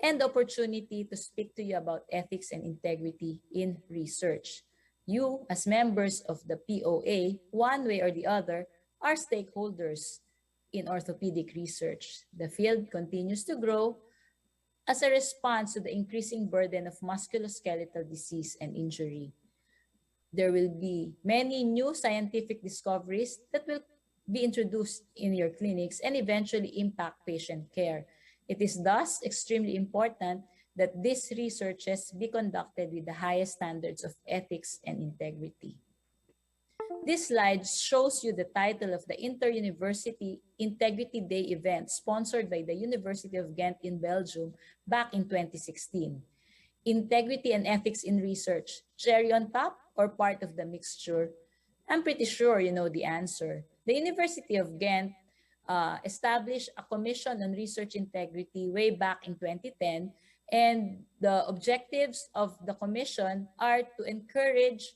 and the opportunity to speak to you about ethics and integrity in research. You, as members of the POA, one way or the other, are stakeholders in orthopedic research. The field continues to grow as a response to the increasing burden of musculoskeletal disease and injury. There will be many new scientific discoveries that will be introduced in your clinics and eventually impact patient care. It is thus extremely important that these researches be conducted with the highest standards of ethics and integrity. This slide shows you the title of the Inter-University Integrity Day event sponsored by the University of Ghent in Belgium back in 2016. Integrity and ethics in research, cherry on top or part of the mixture? I'm pretty sure you know the answer. The University of Ghent established a commission on research integrity way back in 2010, and the objectives of the commission are to encourage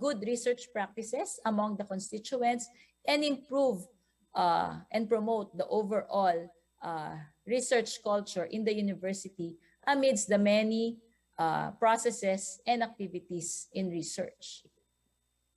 good research practices among the constituents and improve and promote the overall research culture in the university amidst the many processes and activities in research.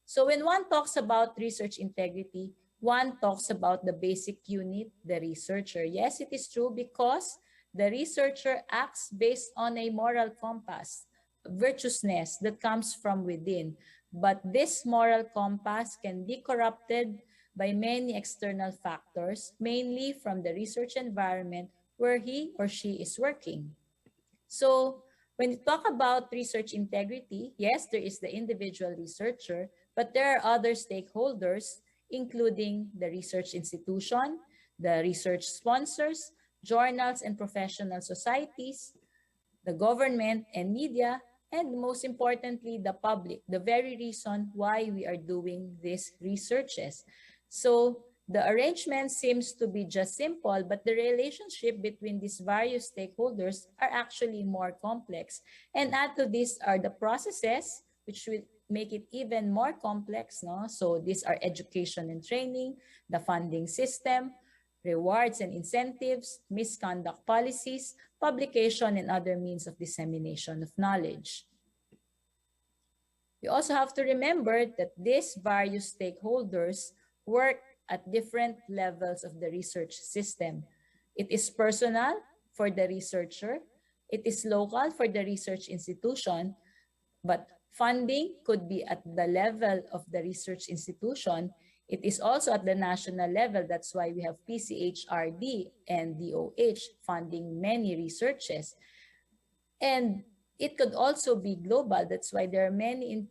So when one talks about research integrity, one talks about the basic unit, the researcher. Yes, it is true because the researcher acts based on a moral compass, virtuousness that comes from within. But this moral compass can be corrupted by many external factors, mainly from the research environment where he or she is working. So when you talk about research integrity, yes, there is the individual researcher, but there are other stakeholders, including the research institution, the research sponsors, journals and professional societies, the government and media, and most importantly, the public, the very reason why we are doing these researches. So the arrangement seems to be just simple, but the relationship between these various stakeholders are actually more complex. And add to this are the processes, which will make it even more complex. No? So these are education and training, the funding system, rewards and incentives, misconduct policies, publication, and other means of dissemination of knowledge. We also have to remember that these various stakeholders work at different levels of the research system. It is personal for the researcher, it is local for the research institution, but funding could be at the level of the research institution. It is also at the national level. That's why we have PCHRD and DOH funding many researches. And it could also be global. That's why there are many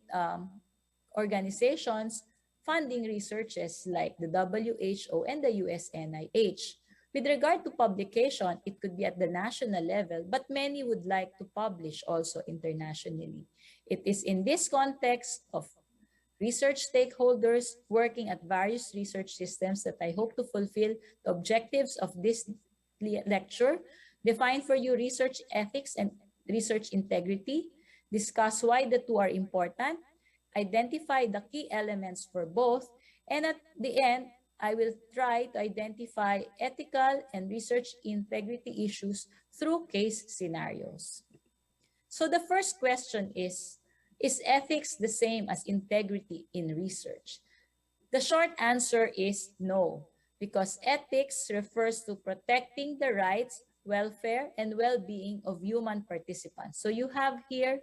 organizations funding researches like the WHO and the USNIH. With regard to publication, it could be at the national level, but many would like to publish also internationally. It is in this context of research stakeholders working at various research systems that I hope to fulfill the objectives of this lecture, define for you research ethics and research integrity, discuss why the two are important, identify the key elements for both, and at the end, I will try to identify ethical and research integrity issues through case scenarios. So the first question is ethics the same as integrity in research? The short answer is no, because ethics refers to protecting the rights, welfare, and well-being of human participants. So you have here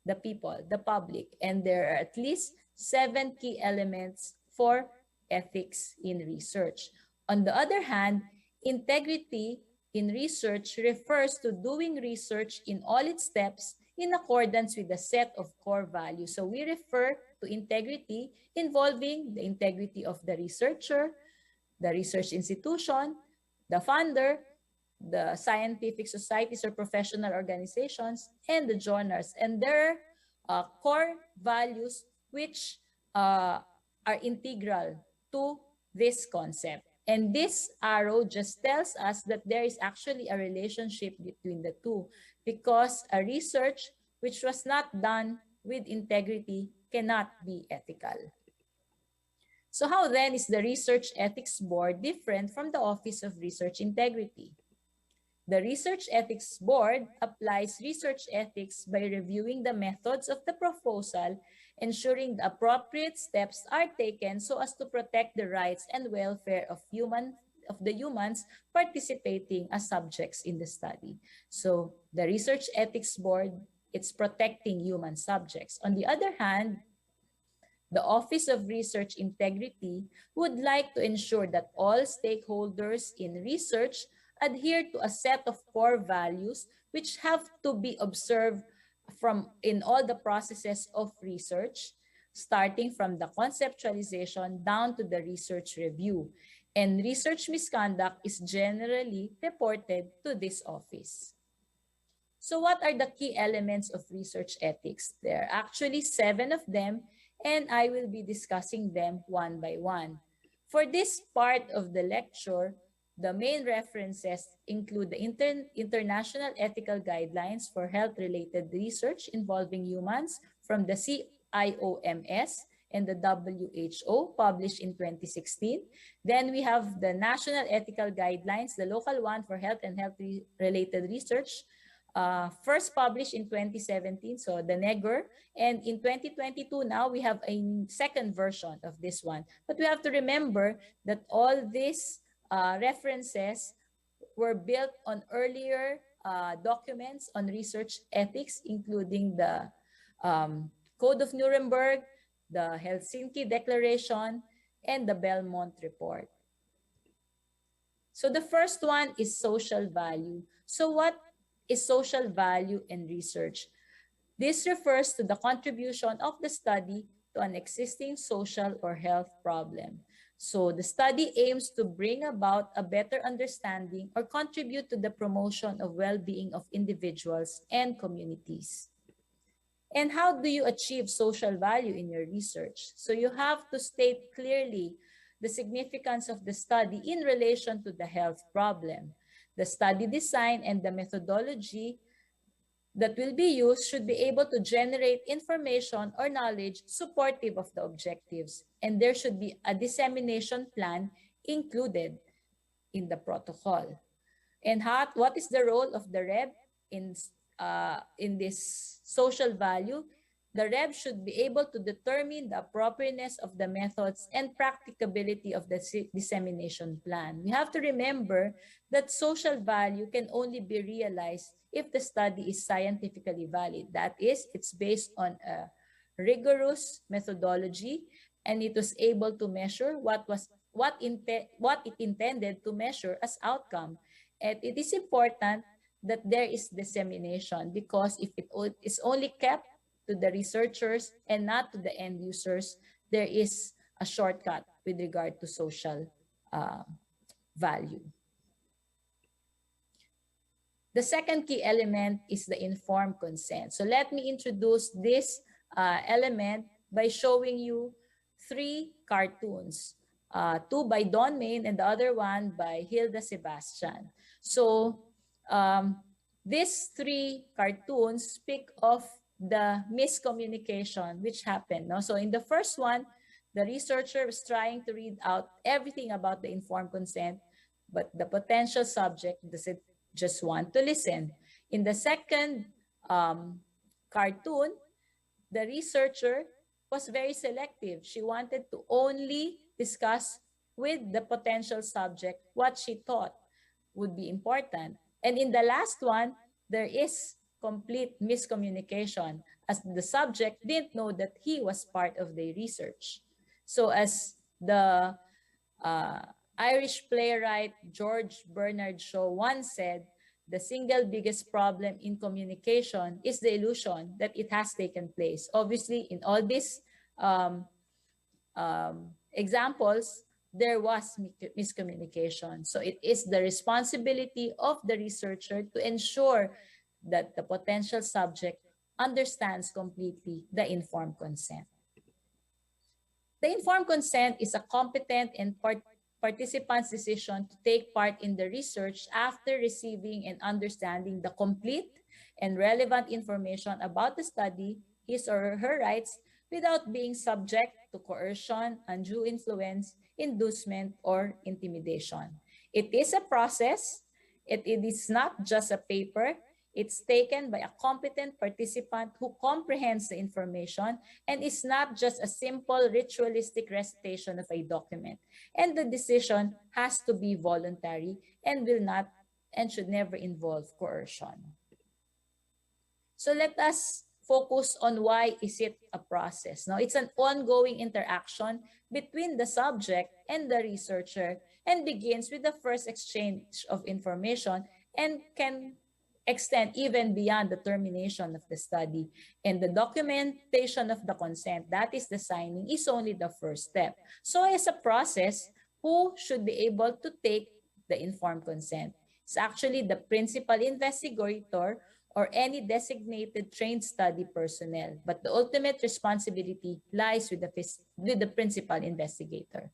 the people, the public, and there are at least 7 key elements for ethics in research. On the other hand, integrity in research refers to doing research in all its steps in accordance with a set of core values. So we refer to integrity involving the integrity of the researcher, the research institution, the funder, the scientific societies or professional organizations, and the journals. And there are core values which are integral to this concept. And this arrow just tells us that there is actually a relationship between the two, because a research which was not done with integrity cannot be ethical. So how then is the Research Ethics Board different from the Office of Research Integrity? The Research Ethics Board applies research ethics by reviewing the methods of the proposal, ensuring the appropriate steps are taken so as to protect the rights and welfare of the humans participating as subjects in the study. So the Research Ethics Board, it's protecting human subjects. On the other hand, the Office of Research Integrity would like to ensure that all stakeholders in research adhere to a set of core values which have to be observed in all the processes of research, starting from the conceptualization down to the research review. And research misconduct is generally reported to this office. So what are the key elements of research ethics? There are actually 7 of them, and I will be discussing them one by one. For this part of the lecture, the main references include the International Ethical Guidelines for Health-Related Research Involving Humans from the CIOMS and the WHO, published in 2016. Then we have the National Ethical Guidelines, the local one for health and health-related research, first published in 2017, so the NEGR. And in 2022, now we have a second version of this one. But we have to remember that all these references were built on earlier documents on research ethics, including the Code of Nuremberg, the Helsinki Declaration, and the Belmont Report. So the first one is social value. So what is social value in research? This refers to the contribution of the study to an existing social or health problem. So the study aims to bring about a better understanding or contribute to the promotion of well-being of individuals and communities. And how do you achieve social value in your research? So you have to state clearly the significance of the study in relation to the health problem. The study design and the methodology that will be used should be able to generate information or knowledge supportive of the objectives. And there should be a dissemination plan included in the protocol. And what is the role of the REB in this social value? the rep should be able to determine the appropriateness of the methods and practicability of the dissemination plan. We have to remember that social value can only be realized if the study is scientifically valid. That is, it's based on a rigorous methodology, and it was able to measure what it intended to measure as outcome. And it is important that there is dissemination, because if it is only kept to the researchers and not to the end users, there is a shortcut with regard to social value. The second key element is the informed consent. So let me introduce this element by showing you three cartoons, two by Don Main and the other one by Hilda Sebastian. So these three cartoons speak of the miscommunication which happened. No? So in the first one, the researcher was trying to read out everything about the informed consent, but the potential subject doesn't just want to listen. In the second cartoon, the researcher was very selective. She wanted to only discuss with the potential subject what she thought would be important. And in the last one, there is complete miscommunication, as the subject didn't know that he was part of the research. So as the Irish playwright George Bernard Shaw once said, the single biggest problem in communication is the illusion that it has taken place. Obviously, in all these examples, there was miscommunication. So it is the responsibility of the researcher to ensure that the potential subject understands completely the informed consent. The informed consent is a competent and participant's decision to take part in the research after receiving and understanding the complete and relevant information about the study, his or her rights, without being subject to coercion, undue influence, inducement, or intimidation. It is a process. It is not just a paper. It's taken by a competent participant who comprehends the information and is not just a simple ritualistic recitation of a document. And the decision has to be voluntary and will not and should never involve coercion. So let us focus on why is it a process. Now, it's an ongoing interaction between the subject and the researcher and begins with the first exchange of information and can extend even beyond the termination of the study. And the documentation of the consent, that is the signing, is only the first step. So as a process, who should be able to take the informed consent? It's actually the principal investigator or any designated trained study personnel. But the ultimate responsibility lies with the principal investigator.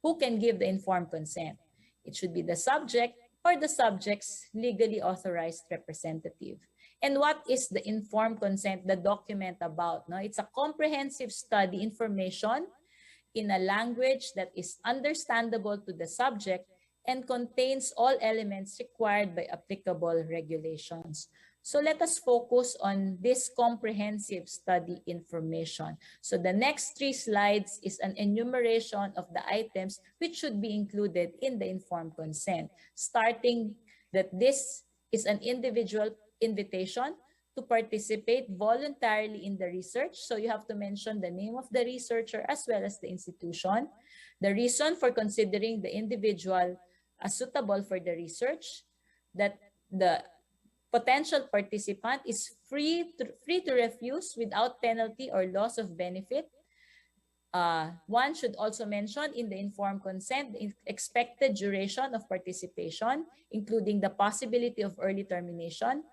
Who can give the informed consent? It should be the subject or the subject's legally authorized representative. And what is the informed consent, the document about? No? It's a comprehensive study information in a language that is understandable to the subject and contains all elements required by applicable regulations. So let us focus on this comprehensive study information. So the next 3 slides is an enumeration of the items which should be included in the informed consent, starting that this is an individual invitation to participate voluntarily in the research. So you have to mention the name of the researcher as well as the institution, the reason for considering the individual as suitable for the research, that the potential participant is free to refuse without penalty or loss of benefit. One should also mention in the informed consent the expected duration of participation, including the possibility of early termination,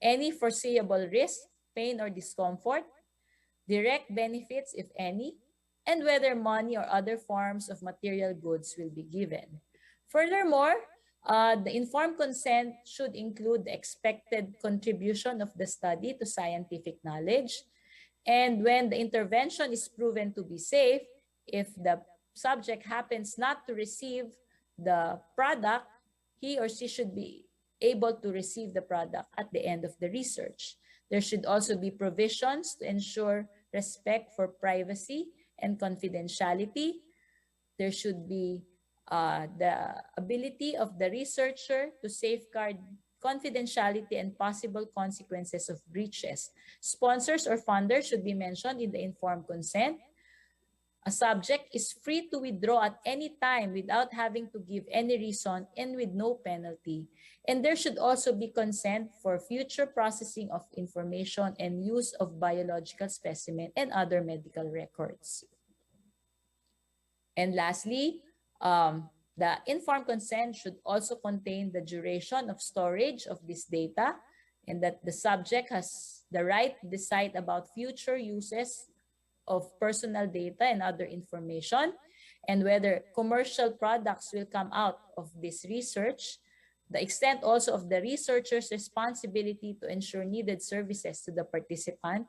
any foreseeable risk, pain or discomfort, direct benefits, if any, and whether money or other forms of material goods will be given. Furthermore, the informed consent should include the expected contribution of the study to scientific knowledge. And when the intervention is proven to be safe, if the subject happens not to receive the product, he or she should be able to receive the product at the end of the research. There should also be provisions to ensure respect for privacy and confidentiality. There should be the ability of the researcher to safeguard confidentiality and possible consequences of breaches. Sponsors or funders should be mentioned in the informed consent. A subject is free to withdraw at any time without having to give any reason and with no penalty. And there should also be consent for future processing of information and use of biological specimen and other medical records. And lastly, the informed consent should also contain the duration of storage of this data, and that the subject has the right to decide about future uses of personal data and other information, and whether commercial products will come out of this research, the extent also of the researcher's responsibility to ensure needed services to the participant,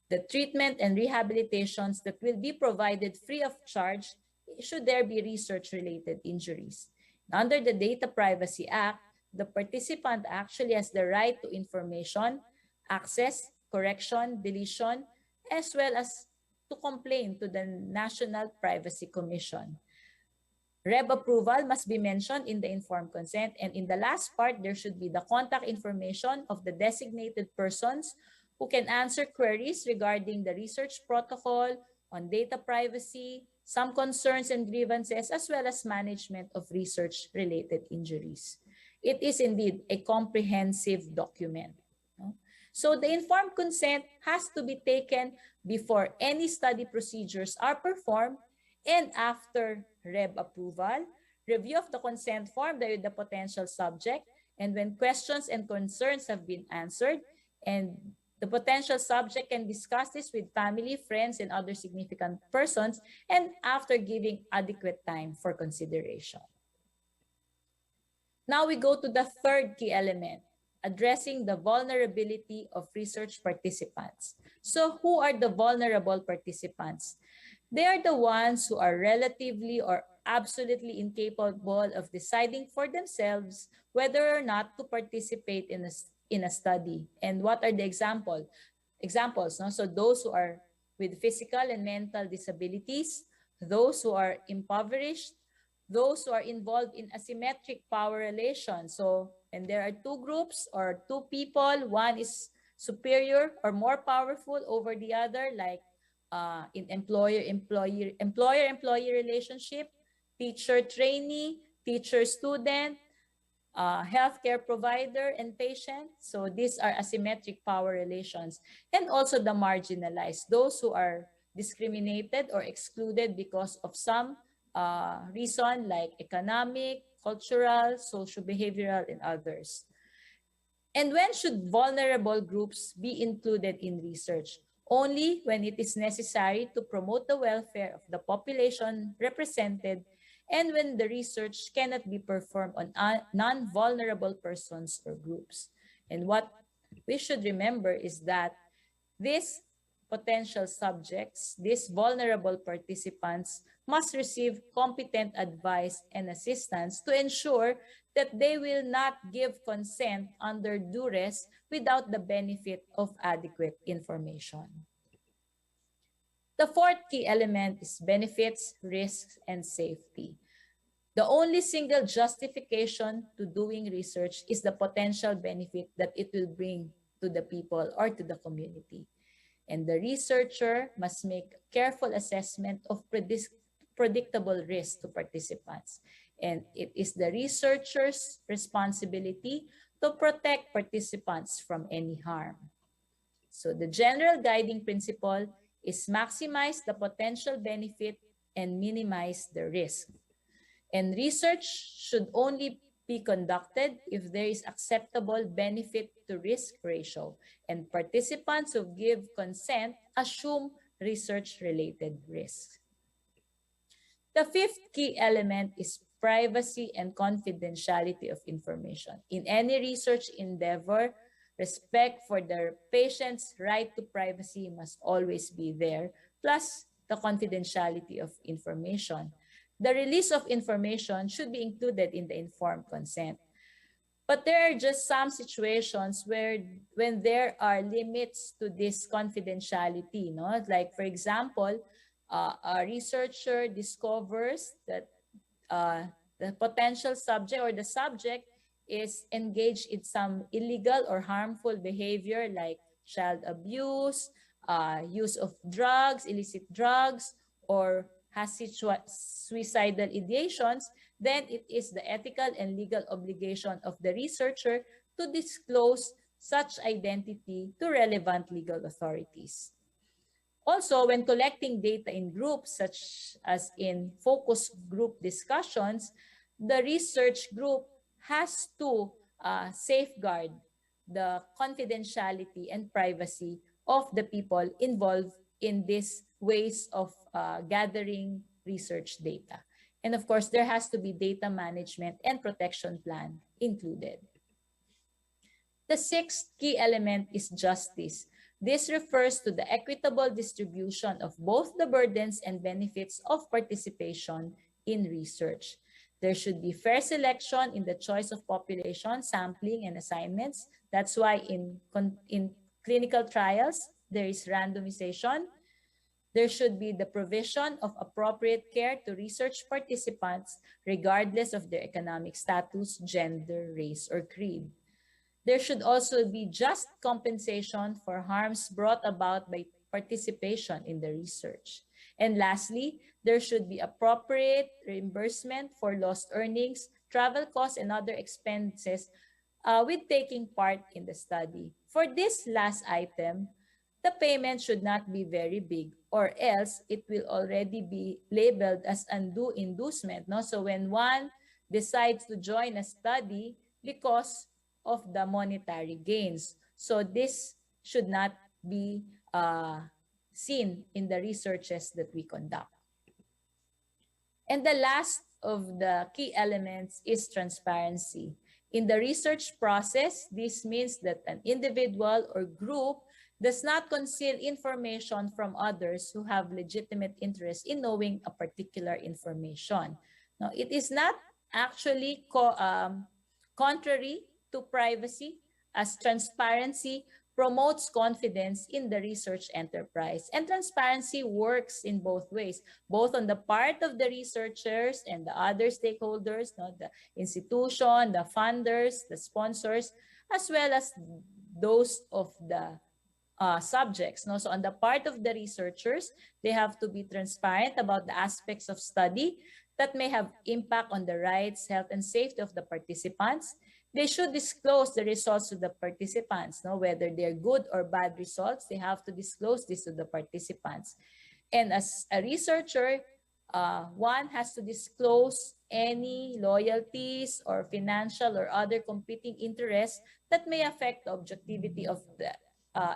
the treatment and rehabilitations that will be provided free of charge should there be research-related injuries. Under the Data Privacy Act, the participant actually has the right to information, access, correction, deletion, as well as to complain to the National Privacy Commission. REB approval must be mentioned in the informed consent, and in the last part, there should be the contact information of the designated persons who can answer queries regarding the research protocol on data privacy, some concerns and grievances, as well as management of research-related injuries. It is indeed a comprehensive document. So the informed consent has to be taken before any study procedures are performed and after REB approval, review of the consent form by the potential subject, and when questions and concerns have been answered, and the potential subject can discuss this with family, friends, and other significant persons, and after giving adequate time for consideration. Now we go to the third key element, addressing the vulnerability of research participants. So who are the vulnerable participants? They are the ones who are relatively or absolutely incapable of deciding for themselves whether or not to participate in a study. And what are the examples? No? So those who are with physical and mental disabilities, those who are impoverished, those who are involved in asymmetric power relations. So, and there are two groups or two people, one is superior or more powerful over the other, like in employer-employee relationship, teacher-trainee, teacher-student, healthcare provider and patient. So these are asymmetric power relations. And also the marginalized, those who are discriminated or excluded because of some reason like economic, cultural, social behavioral, and others. And when should vulnerable groups be included in research? Only when it is necessary to promote the welfare of the population represented and when the research cannot be performed on non-vulnerable persons or groups. And what we should remember is that these potential subjects, these vulnerable participants, must receive competent advice and assistance to ensure that they will not give consent under duress without the benefit of adequate information. The fourth key element is benefits, risks, and safety. The only single justification to doing research is the potential benefit that it will bring to the people or to the community. And the researcher must make careful assessment of predictable risk to participants. And it is the researcher's responsibility to protect participants from any harm. So the general guiding principle is maximize the potential benefit and minimize the risk. And research should only be conducted if there is acceptable benefit to risk ratio, and participants who give consent assume research-related risks. The fifth key element is privacy and confidentiality of information. In any research endeavor, respect for the patient's right to privacy must always be there, plus the confidentiality of information. The release of information should be included in the informed consent. But there are just some situations where when there are limits to this confidentiality, no? Like for example, a researcher discovers that the potential subject or the subject is engaged in some illegal or harmful behavior like child abuse, use of drugs, illicit drugs, or has suicidal ideations, then it is the ethical and legal obligation of the researcher to disclose such identity to relevant legal authorities. Also, when collecting data in groups, such as in focus group discussions, the research group has to safeguard the confidentiality and privacy of the people involved in these ways of gathering research data. And of course, there has to be data management and protection plan included. The sixth key element is justice. This refers to the equitable distribution of both the burdens and benefits of participation in research. There should be fair selection in the choice of population, sampling, and assignments. That's why in clinical trials, there is randomization. There should be the provision of appropriate care to research participants regardless of their economic status, gender, race, or creed. There should also be just compensation for harms brought about by participation in the research. And lastly, there should be appropriate reimbursement for lost earnings, travel costs, and other expenses with taking part in the study. For this last item, the payment should not be very big or else it will already be labeled as undue inducement. No? So when one decides to join a study because of the monetary gains. So this should not be seen in the researches that we conduct. And the last of the key elements is transparency. In the research process, this means that an individual or group does not conceal information from others who have legitimate interest in knowing a particular information. Now, it is not actually contrary to privacy, as transparency promotes confidence in the research enterprise. And transparency works in both ways, both on the part of the researchers and the other stakeholders, no, the institution, the funders, the sponsors, as well as those of the subjects. No? So on the part of the researchers, they have to be transparent about the aspects of study that may have impact on the rights, health, and safety of the participants. They should disclose the results to the participants, no? Whether they're good or bad results, they have to disclose this to the participants. And as a researcher, one has to disclose any loyalties or financial or other competing interests that may affect the objectivity of the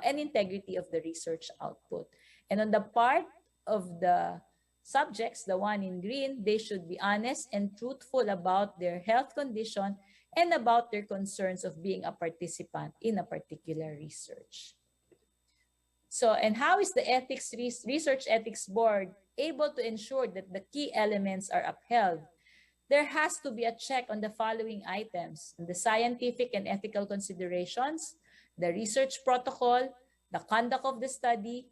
and integrity of the research output. And on the part of the subjects, the one in green, they should be honest and truthful about their health condition and about their concerns of being a participant in a particular research. So, and how is the Research Ethics Board able to ensure that the key elements are upheld? There has to be a check on the following items: the scientific and ethical considerations, the research protocol, the conduct of the study,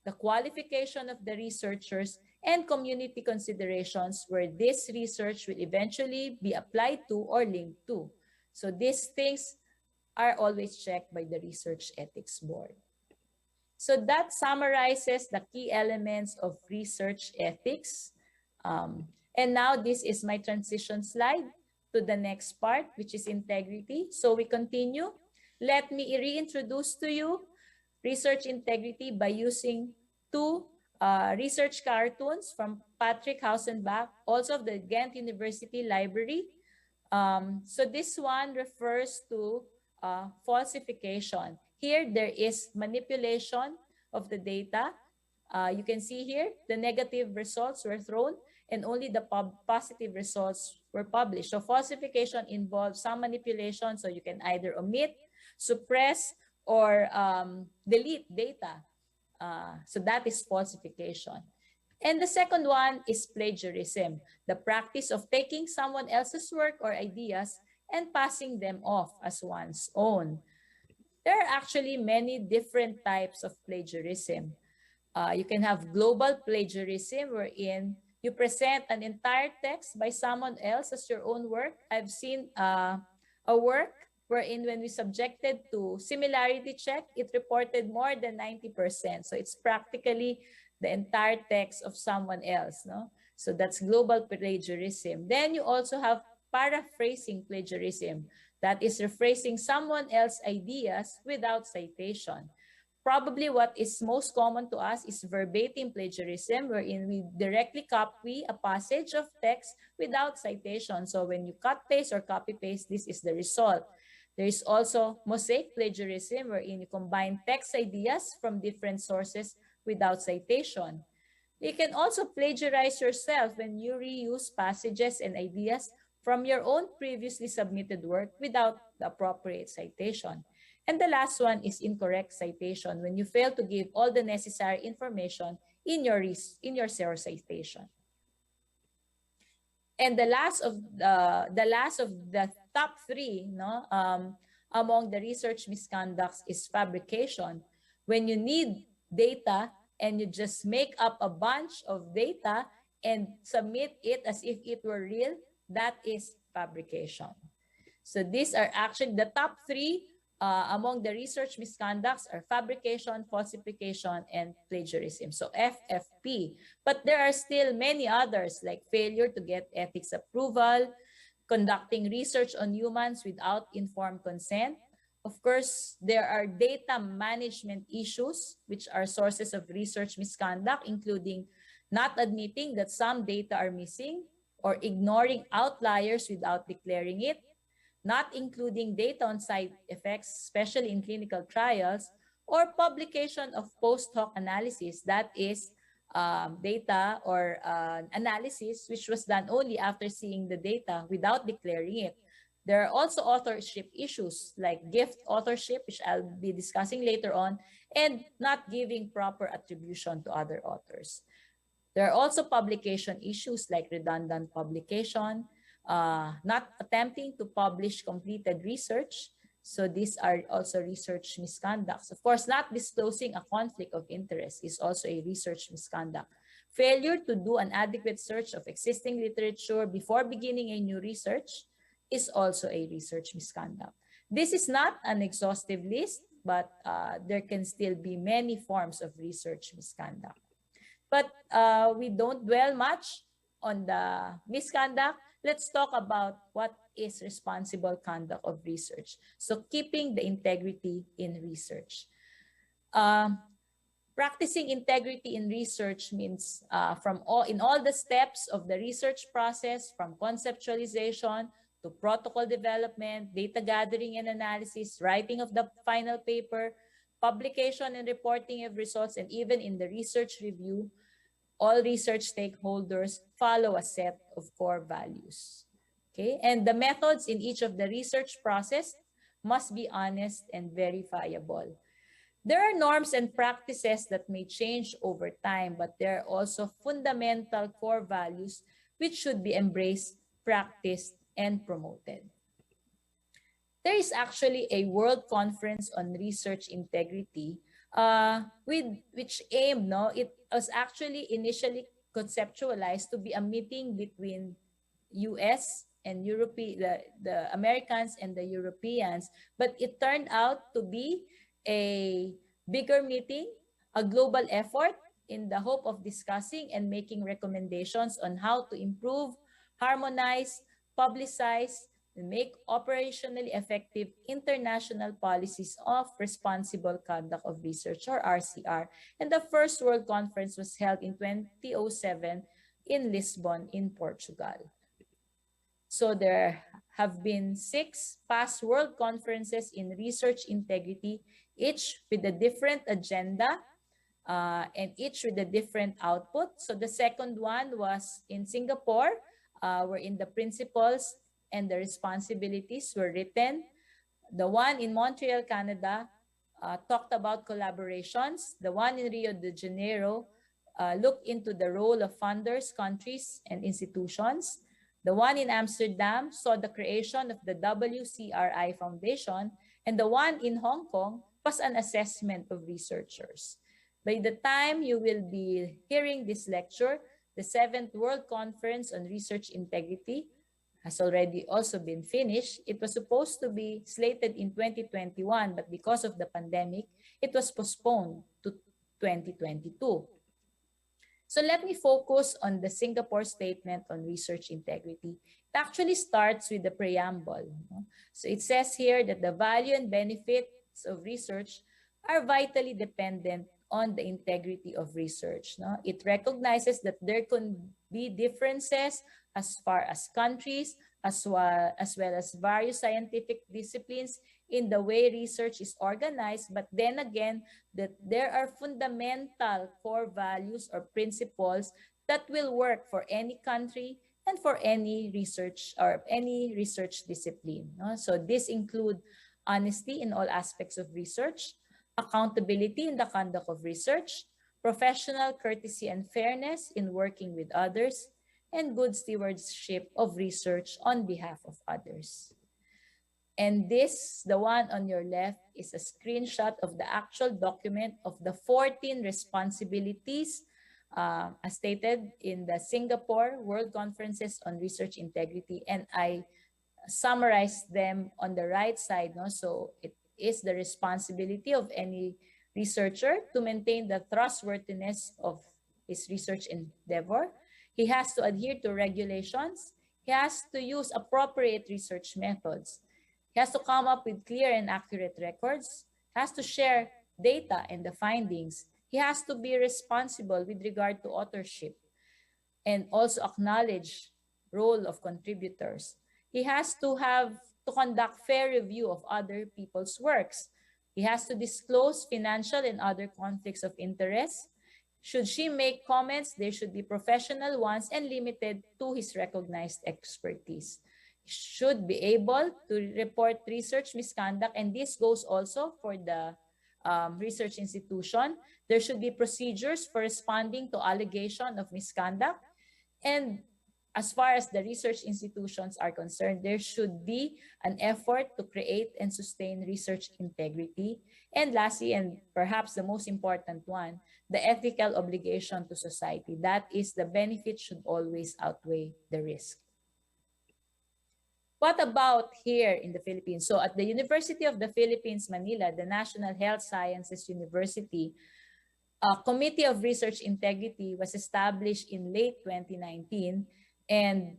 the qualification of the researchers, and community considerations where this research will eventually be applied to or linked to. So these things are always checked by the Research Ethics Board. So that summarizes the key elements of research ethics. And now this is my transition slide to the next part, which is integrity. So we continue. Let me reintroduce to you research integrity by using two research cartoons from Patrick Hausenbach, also of the Ghent University Library. So this one refers to falsification. Here, there is manipulation of the data. You can see here, the negative results were thrown and only the positive results were published. So falsification involves some manipulation, so you can either omit, suppress, or delete data. So that is falsification. And the second one is plagiarism, the practice of taking someone else's work or ideas and passing them off as one's own. There are actually many different types of plagiarism. You can have global plagiarism, wherein you present an entire text by someone else as your own work. I've seen a work wherein when we subjected to similarity check, it reported more than 90%. So it's practically the entire text of someone else. No? So that's global plagiarism. Then you also have paraphrasing plagiarism. That is rephrasing someone else's ideas without citation. Probably what is most common to us is verbatim plagiarism, wherein we directly copy a passage of text without citation. So when you cut paste or copy paste, this is the result. There is also mosaic plagiarism, wherein you combine text ideas from different sources without citation. You can also plagiarize yourself when you reuse passages and ideas from your own previously submitted work without the appropriate citation. And the last one is incorrect citation, when you fail to give all the necessary information in your source citation. And the last of the top three, no, among the research misconducts is fabrication. When you need data and you just make up a bunch of data and submit it as if it were real, that is fabrication. So these are actually the top three among the research misconducts are fabrication, falsification, and plagiarism. So FFP. But there are still many others like failure to get ethics approval, conducting research on humans without informed consent. Of course, there are data management issues, which are sources of research misconduct, including not admitting that some data are missing or ignoring outliers without declaring it, not including data on side effects, especially in clinical trials, or publication of post hoc analysis, that is data or analysis which was done only after seeing the data without declaring it. There are also authorship issues like gift authorship, which I'll be discussing later on, and not giving proper attribution to other authors. There are also publication issues like redundant publication, not attempting to publish completed research. So these are also research misconducts. Of course, not disclosing a conflict of interest is also a research misconduct. Failure to do an adequate search of existing literature before beginning a new research is also a research misconduct. This is not an exhaustive list, but there can still be many forms of research misconduct. But we don't dwell much on the misconduct. Let's talk about what is responsible conduct of research. So keeping the integrity in research. Practicing integrity in research means in all the steps of the research process, from conceptualization to protocol development, data gathering and analysis, writing of the final paper, publication and reporting of results, and even in the research review, all research stakeholders follow a set of core values. Okay, and the methods in each of the research process must be honest and verifiable. There are norms and practices that may change over time, but there are also fundamental core values which should be embraced, practiced, and promoted. There is actually a World Conference on Research Integrity which aimed, no, it was actually initially conceptualized to be a meeting between US and the Americans and the Europeans, but it turned out to be a bigger meeting, a global effort in the hope of discussing and making recommendations on how to improve, harmonize, publicize, and make operationally effective international policies of responsible conduct of research, or RCR. And the first World Conference was held in 2007 in Lisbon, in Portugal. So there have been 6 past World Conferences in research integrity, each with a different agenda and each with a different output. So the second one was in Singapore, wherein the principles and the responsibilities were written. The one in Montreal, Canada, talked about collaborations. The one in Rio de Janeiro looked into the role of funders, countries, and institutions. The one in Amsterdam saw the creation of the WCRI Foundation, and the one in Hong Kong was an assessment of researchers. By the time you will be hearing this lecture, the 7th World Conference on Research Integrity has already also been finished. It was supposed to be slated in 2021, but because of the pandemic, it was postponed to 2022. So let me focus on the Singapore Statement on Research Integrity. It actually starts with the preamble. So it says here that the value and benefits of research are vitally dependent on the integrity of research. It recognizes that there can be differences as far as countries, as well as various scientific disciplines in the way research is organized, but then again, that there are fundamental core values or principles that will work for any country and for any research or any research discipline. So this include honesty in all aspects of research, accountability in the conduct of research, professional courtesy and fairness in working with others, and good stewardship of research on behalf of others. And this, the one on your left, is a screenshot of the actual document of the 14 responsibilities as stated in the Singapore World Conferences on Research Integrity. And I summarized them on the right side. So it is the responsibility of any researcher to maintain the trustworthiness of his research endeavor. He has to adhere to regulations. He has to use appropriate research methods. He has to come up with clear and accurate records. He has to share data and the findings. He has to be responsible with regard to authorship and also acknowledge role of contributors. He has to conduct fair review of other people's works. He has to disclose financial and other conflicts of interest. Should she make comments, they should be professional ones and limited to his recognized expertise. Should be able to report research misconduct, and this goes also for the research institution. There should be procedures for responding to allegation of misconduct. And as far as the research institutions are concerned, there should be an effort to create and sustain research integrity. And lastly, and perhaps the most important one, the ethical obligation to society. That is, the benefit should always outweigh the risk. What about here in the Philippines? So at the University of the Philippines, Manila, the National Health Sciences University, a Committee of Research Integrity was established in late 2019, and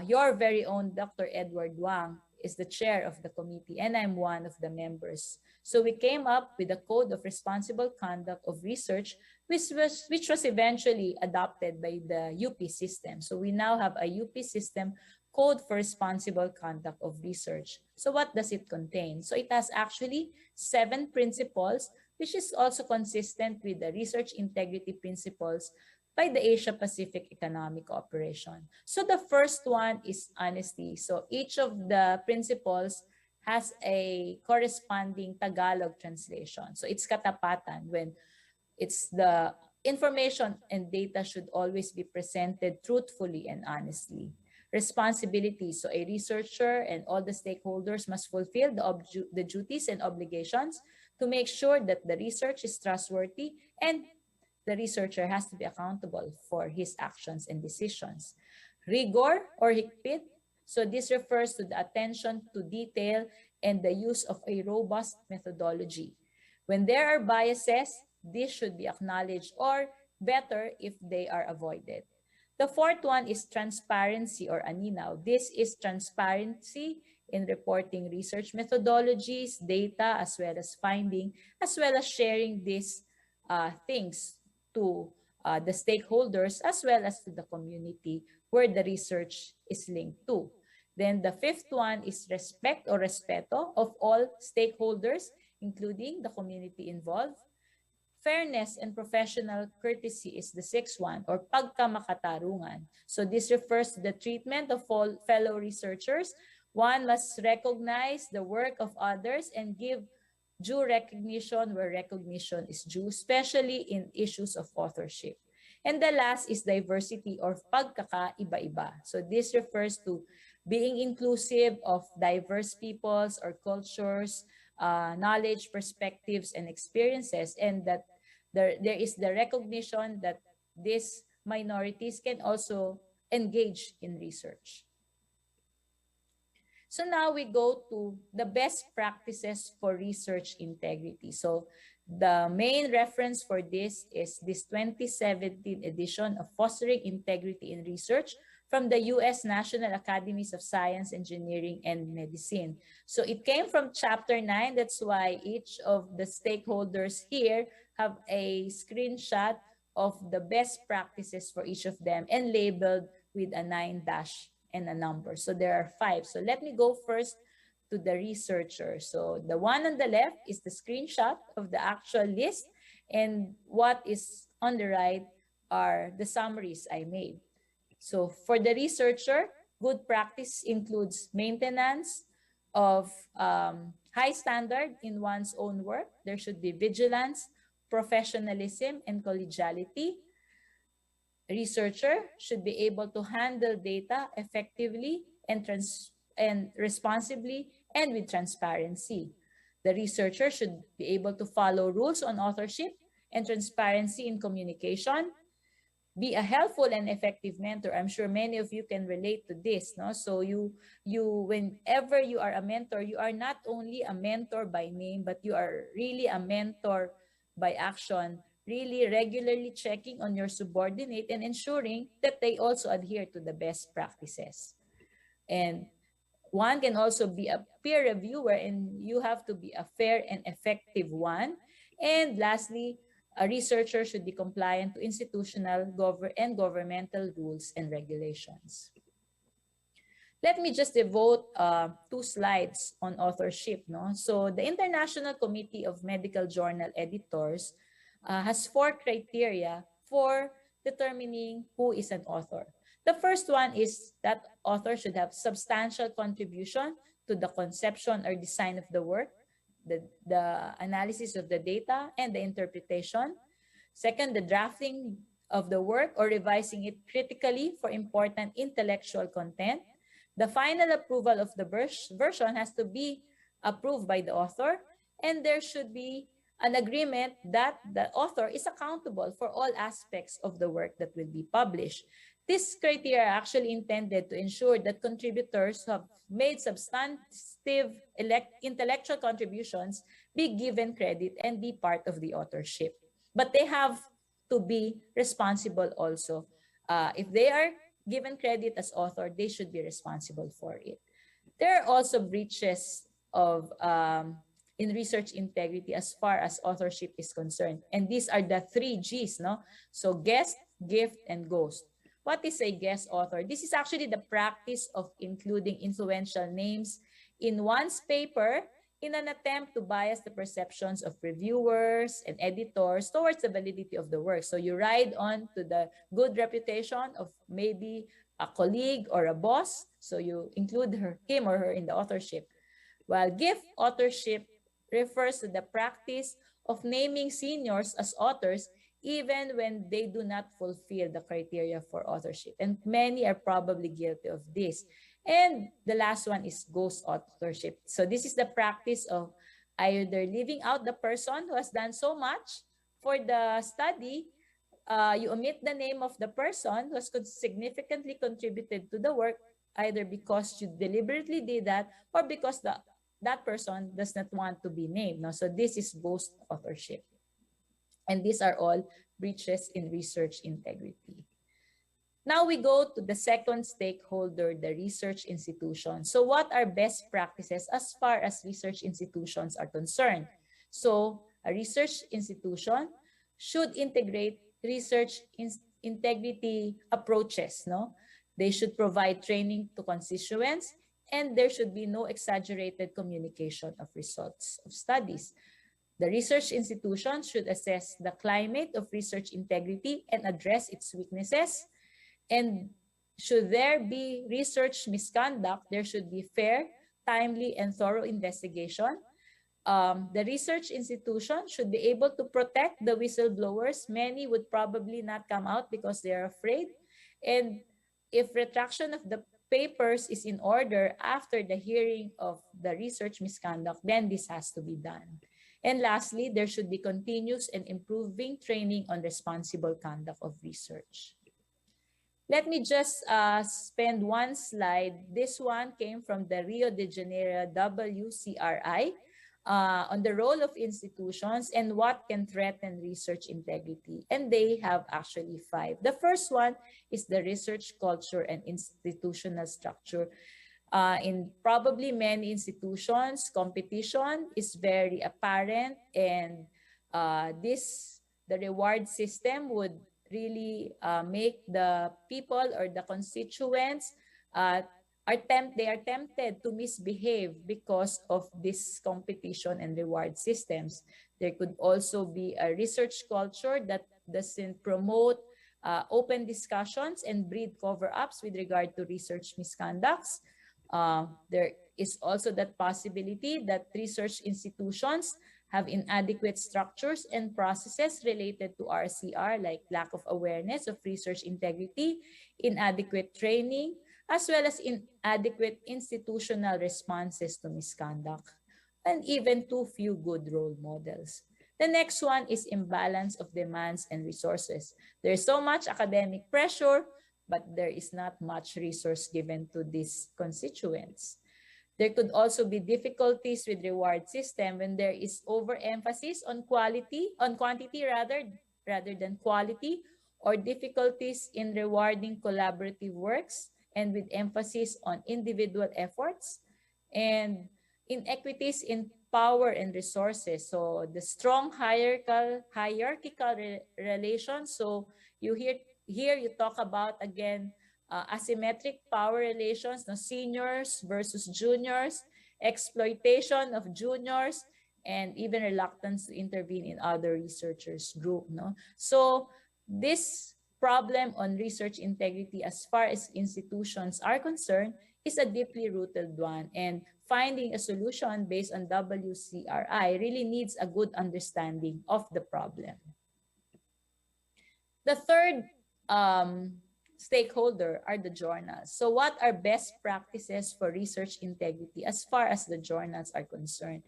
your very own Dr. Edward Wang is the chair of the committee, and I'm one of the members. So we came up with a code of responsible conduct of research, which was eventually adopted by the UP system. So we now have a UP system Code for Responsible Conduct of Research. So what does it contain? So it has actually 7 principles, which is also consistent with the research integrity principles by the Asia-Pacific Economic Cooperation. So the first one is honesty. So each of the principles has a corresponding Tagalog translation. So it's katapatan, when it's the information and data should always be presented truthfully and honestly. Responsibility. So a researcher and all the stakeholders must fulfill the duties and obligations to make sure that the research is trustworthy, and the researcher has to be accountable for his actions and decisions. Rigor or higpit. So this refers to the attention to detail and the use of a robust methodology. When there are biases, this should be acknowledged, or better if they are avoided. The fourth one is transparency or aninaw. This is transparency in reporting research methodologies, data, as well as finding, as well as sharing these things to the stakeholders, as well as to the community where the research is linked to. Then the fifth one is respect or respeto of all stakeholders, including the community involved. Fairness and professional courtesy is the sixth one, or pagkamakatarungan. So this refers to the treatment of all fellow researchers. One must recognize the work of others and give due recognition where recognition is due, especially in issues of authorship. And the last is diversity or pagkakaiba-iba. So this refers to being inclusive of diverse peoples or cultures, knowledge, perspectives, and experiences, and that there is the recognition that these minorities can also engage in research. So now we go to the best practices for research integrity. So the main reference for this is this 2017 edition of Fostering Integrity in Research from the U.S. National Academies of Science, Engineering, and Medicine. So it came from Chapter 9. That's why each of the stakeholders here have a screenshot of the best practices for each of them and labeled with a 9 dash and a number. So there are 5. So let me go first to the researcher. So the one on the left is the screenshot of the actual list, and what is on the right are the summaries I made. So for the researcher, good practice includes maintenance of high standard in one's own work. There should be vigilance, professionalism, and collegiality. Researcher should be able to handle data effectively and responsibly and with transparency. The researcher should be able to follow rules on authorship and transparency in communication. Be a helpful and effective mentor. I'm sure many of you can relate to this, no? So whenever you are a mentor, you are not only a mentor by name, but you are really a mentor by action, really regularly checking on your subordinate and ensuring that they also adhere to the best practices. And one can also be a peer reviewer, and you have to be a fair and effective one. And lastly, a researcher should be compliant to institutional and governmental rules and regulations. Let me just devote 2 slides on authorship. No? So the International Committee of Medical Journal Editors has 4 criteria for determining who is an author. The first one is that author should have substantial contribution to the conception or design of the work, the analysis of the data, and the interpretation. Second, the drafting of the work or revising it critically for important intellectual content. The final approval of the version has to be approved by the author, and there should be an agreement that the author is accountable for all aspects of the work that will be published. These criteria are actually intended to ensure that contributors who have made substantive intellectual contributions be given credit and be part of the authorship. But they have to be responsible also. If they are given credit as author, they should be responsible for it. There are also breaches of in research integrity as far as authorship is concerned. And these are the 3 Gs, no? So guest, gift, and ghost. What is a guest author? This is actually the practice of including influential names in one's paper in an attempt to bias the perceptions of reviewers and editors towards the validity of the work. So you ride on to the good reputation of maybe a colleague or a boss, so you include him or her in the authorship. While gift authorship refers to the practice of naming seniors as authors even when they do not fulfill the criteria for authorship. And many are probably guilty of this. And the last one is ghost authorship. So this is the practice of either leaving out the person who has done so much for the study. You omit the name of the person who has significantly contributed to the work, either because you deliberately did that or because that person does not want to be named. No? So this is ghost authorship. And these are all breaches in research integrity. Now we go to the second stakeholder, the research institution. So what are best practices as far as research institutions are concerned? So a research institution should integrate research integrity approaches. No? They should provide training to constituents, and there should be no exaggerated communication of results of studies. The research institution should assess the climate of research integrity and address its weaknesses. And should there be research misconduct, there should be fair, timely, and thorough investigation. The research institution should be able to protect the whistleblowers. Many would probably not come out because they are afraid. And if retraction of the papers is in order after the hearing of the research misconduct, then this has to be done. And lastly, there should be continuous and improving training on responsible conduct of research. Let me just spend one slide. This one came from the Rio de Janeiro WCRI on the role of institutions and what can threaten research integrity. And they have actually 5. The first one is the research culture and institutional structure. In probably many institutions, competition is very apparent, and the reward system would really make the people or the constituents they are tempted to misbehave because of this competition and reward systems. There could also be a research culture that doesn't promote open discussions and breed cover-ups with regard to research misconducts. There is also that possibility that research institutions have inadequate structures and processes related to RCR, like lack of awareness of research integrity, inadequate training, as well as inadequate institutional responses to misconduct, and even too few good role models. The next one is imbalance of demands and resources. There's so much academic pressure, but there is not much resource given to these constituents. There could also be difficulties with reward system when there is overemphasis on quantity rather than quality, or difficulties in rewarding collaborative works and with emphasis on individual efforts, and inequities in power and resources. So the strong hierarchical relations. So here you talk about again asymmetric power relations, no, seniors versus juniors, exploitation of juniors, and even reluctance to intervene in other researchers group. No, so this problem on research integrity as far as institutions are concerned is a deeply rooted one, and finding a solution based on WCRI really needs a good understanding of the problem. The third stakeholder are the journals. So what are best practices for research integrity as far as the journals are concerned?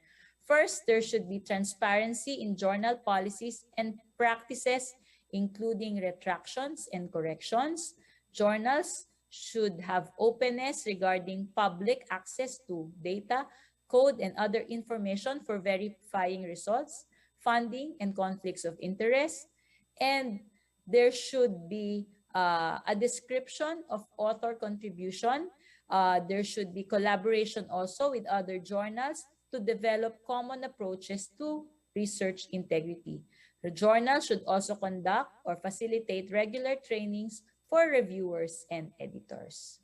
First, there should be transparency in journal policies and practices, including retractions and corrections. Journals should have openness regarding public access to data, code, and other information for verifying results, funding, and conflicts of interest. And there should be a description of author contribution. There should be collaboration also with other journals to develop common approaches to research integrity. The journal should also conduct or facilitate regular trainings for reviewers and editors.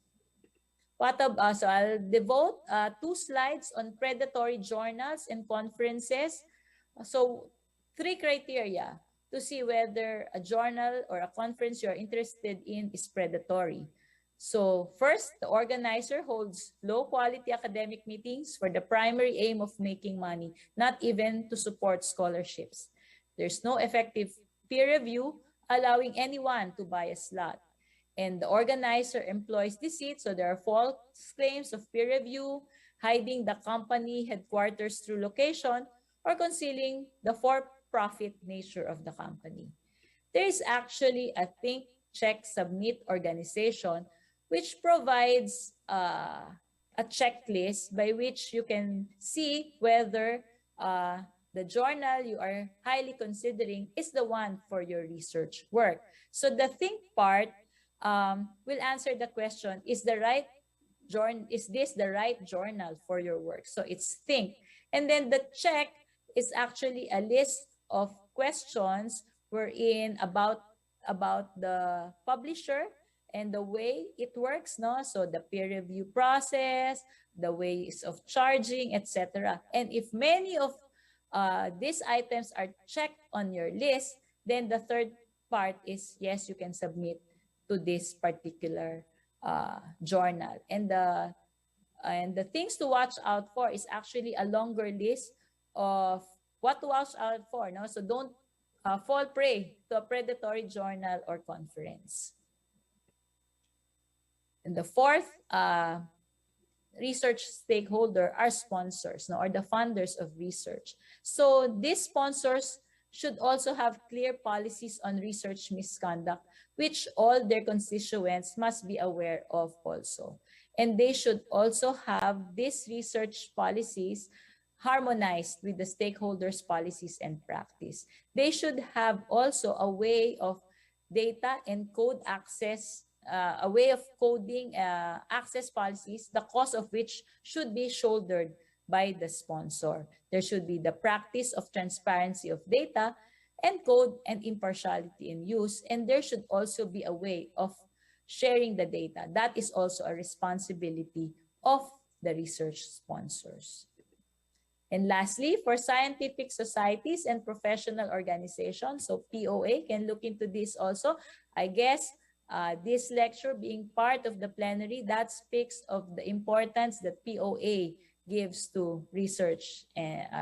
So I'll devote 2 slides on predatory journals and conferences. So 3 criteria to see whether a journal or a conference you're interested in is predatory. So first, the organizer holds low-quality academic meetings for the primary aim of making money, not even to support scholarships. There's no effective peer review, allowing anyone to buy a slot. And the organizer employs deceit, so there are false claims of peer review, hiding the company headquarters through location, or concealing the for-profit nature of the company. There is actually a Think, Check, Submit organization which provides a checklist by which you can see whether the journal you are highly considering is the one for your research work. So the think part will answer the question, is this the right journal for your work? So it's think. And then the check is actually a list of questions wherein about the publisher and the way it works, no? So the peer review process, the ways of charging, etc. And if many of these items are checked on your list, then the third part is yes, you can submit to this particular journal. And the things to watch out for is actually a longer list of what to watch out for. No? So don't fall prey to a predatory journal or conference. And the fourth research stakeholder are sponsors, no, or the funders of research. So these sponsors should also have clear policies on research misconduct, which all their constituents must be aware of also. And they should also have these research policies harmonized with the stakeholders' policies and practice. They should have also a way of data and code access, a way of coding access policies, the cost of which should be shouldered by the sponsor. There should be the practice of transparency of data and code and impartiality in use. And there should also be a way of sharing the data. That is also a responsibility of the research sponsors. And lastly, for scientific societies and professional organizations, so POA can look into this also. I guess this lecture being part of the plenary, that speaks of the importance that POA gives to research,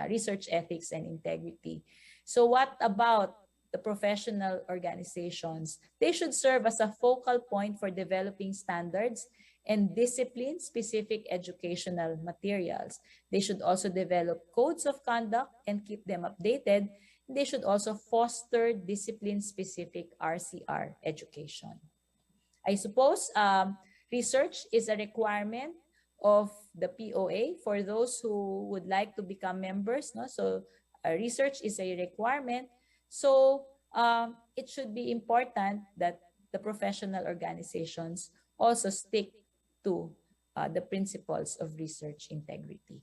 research ethics and integrity. So what about the professional organizations? They should serve as a focal point for developing standards and discipline-specific educational materials. They should also develop codes of conduct and keep them updated. They should also foster discipline-specific RCR education. I suppose research is a requirement of the POA for those who would like to become members. No? So research is a requirement. So it should be important that the professional organizations also stick to the principles of research integrity.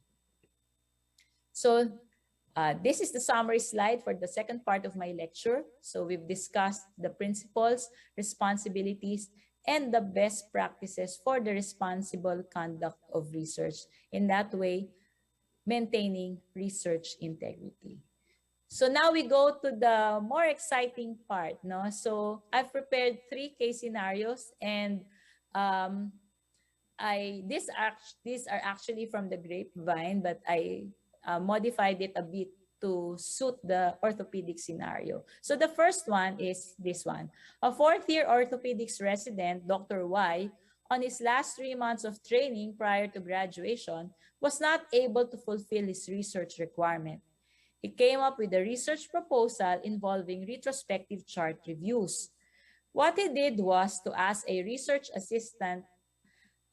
So this is the summary slide for the second part of my lecture. So we've discussed the principles, responsibilities, and the best practices for the responsible conduct of research. In that way, maintaining research integrity. So now we go to the more exciting part. No? So I've prepared 3 case scenarios, and these are actually from the grapevine, but I modified it a bit to suit the orthopedic scenario. So the first one is this one. A 4th-year orthopedics resident, Dr. Y, on his last 3 months of training prior to graduation, was not able to fulfill his research requirement. He came up with a research proposal involving retrospective chart reviews. What he did was to ask a research assistant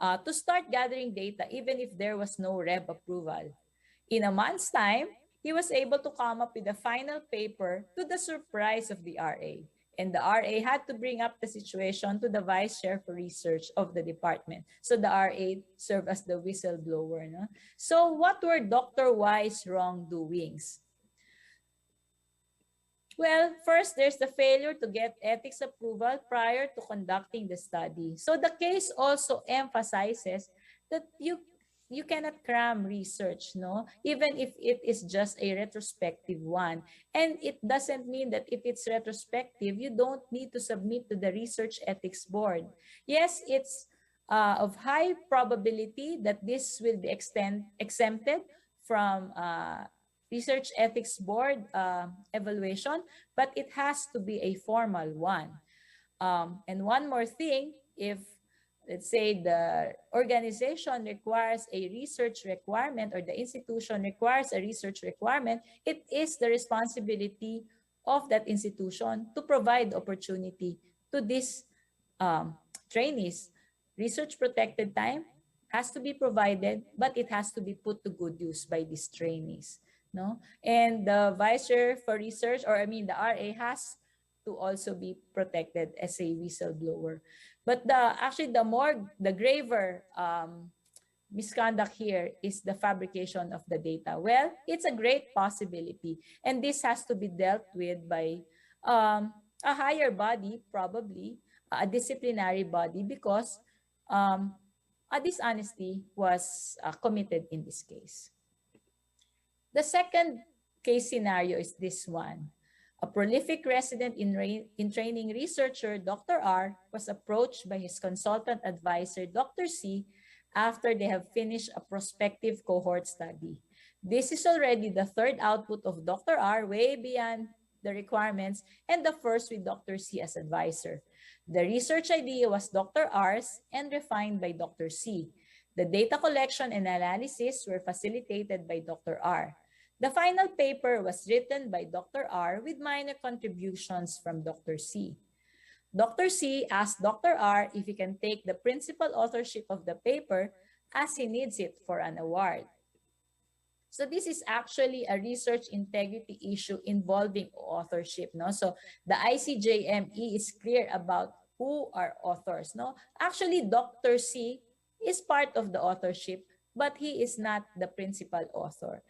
to start gathering data even if there was no REB approval. In a month's time, he was able to come up with a final paper to the surprise of the RA. And the RA had to bring up the situation to the vice chair for research of the department. So the RA served as the whistleblower. No? So what were Dr. Y's wrongdoings? Well, first, there's the failure to get ethics approval prior to conducting the study. So the case also emphasizes that you cannot cram research, no? Even if it is just a retrospective one. And it doesn't mean that if it's retrospective, you don't need to submit to the Research Ethics Board. Yes, it's of high probability that this will be exempted from Research Ethics Board evaluation, but it has to be a formal one. And one more thing, if let's say the organization requires a research requirement or the institution requires a research requirement, it is the responsibility of that institution to provide opportunity to these trainees. Research protected time has to be provided, but it has to be put to good use by these trainees. No? And the vice chair for research, or I mean the RA, has to also be protected as a whistleblower. But the graver misconduct here is the fabrication of the data. Well, it's a great possibility, and this has to be dealt with by a higher body, probably a disciplinary body, because a dishonesty was committed in this case. The second case scenario is this one. A prolific resident in training researcher, Dr. R, was approached by his consultant advisor, Dr. C, after they have finished a prospective cohort study. This is already the third output of Dr. R, way beyond the requirements, and the first with Dr. C as advisor. The research idea was Dr. R's and refined by Dr. C. The data collection and analysis were facilitated by Dr. R. The final paper was written by Dr. R with minor contributions from Dr. C. Dr. C asked Dr. R if he can take the principal authorship of the paper as he needs it for an award. So this is actually a research integrity issue involving authorship. No? So the ICJME is clear about who are authors. No? Actually, Dr. C is part of the authorship, but he is not the principal author.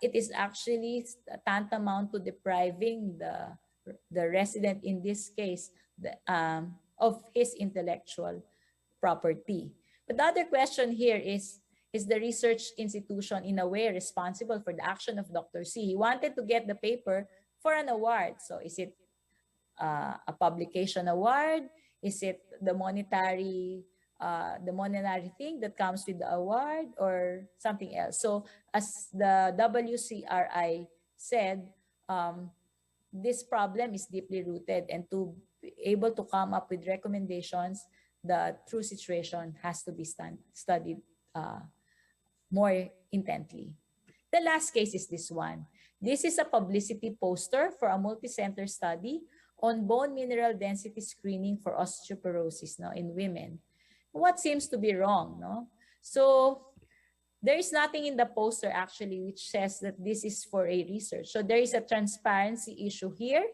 It is actually tantamount to depriving the resident in this case of his intellectual property. But the other question here is the research institution in a way responsible for the action of Dr. C? He wanted to get the paper for an award. So is it a publication award? Is it the monetary thing that comes with the award, or something else? So as the WCRI said, this problem is deeply rooted, and to be able to come up with recommendations, the true situation has to be studied more intently. The last case is this one. This is a publicity poster for a multi-center study on bone mineral density screening for osteoporosis in women. What seems to be wrong? So there is nothing in the poster actually which says that this is for a research. So there is a transparency issue here.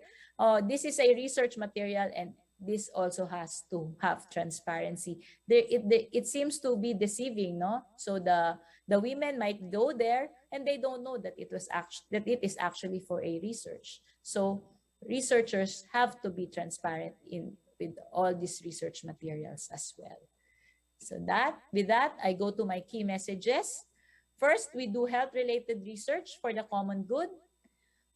This is a research material, and this also has to have transparency. It seems to be deceiving, no? So the women might go there and they don't know that it is actually for a research. So researchers have to be transparent with all these research materials as well. So with that, I go to my key messages. First, we do health-related research for the common good.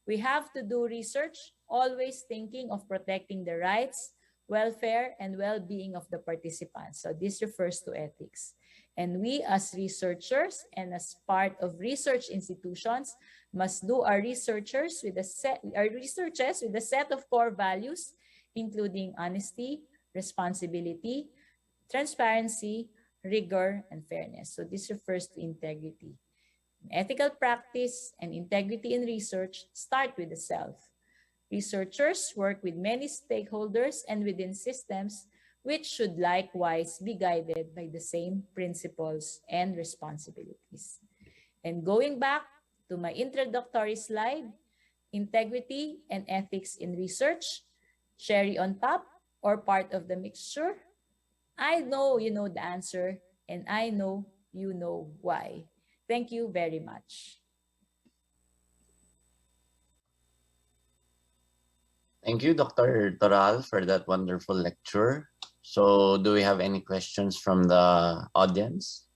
We have to do research always thinking of protecting the rights, welfare, and well-being of the participants. So this refers to ethics. And we as researchers and as part of research institutions must do our researches with a set of core values, including honesty, responsibility, transparency, rigor, and fairness. So this refers to integrity. Ethical practice and integrity in research start with the self. Researchers work with many stakeholders and within systems which should likewise be guided by the same principles and responsibilities. And going back to my introductory slide, integrity and ethics in research, cherry on top or part of the mixture? I know you know the answer, and I know you know why. Thank you very much. Thank you, Dr. Toral, for that wonderful lecture. So do we have any questions from the audience?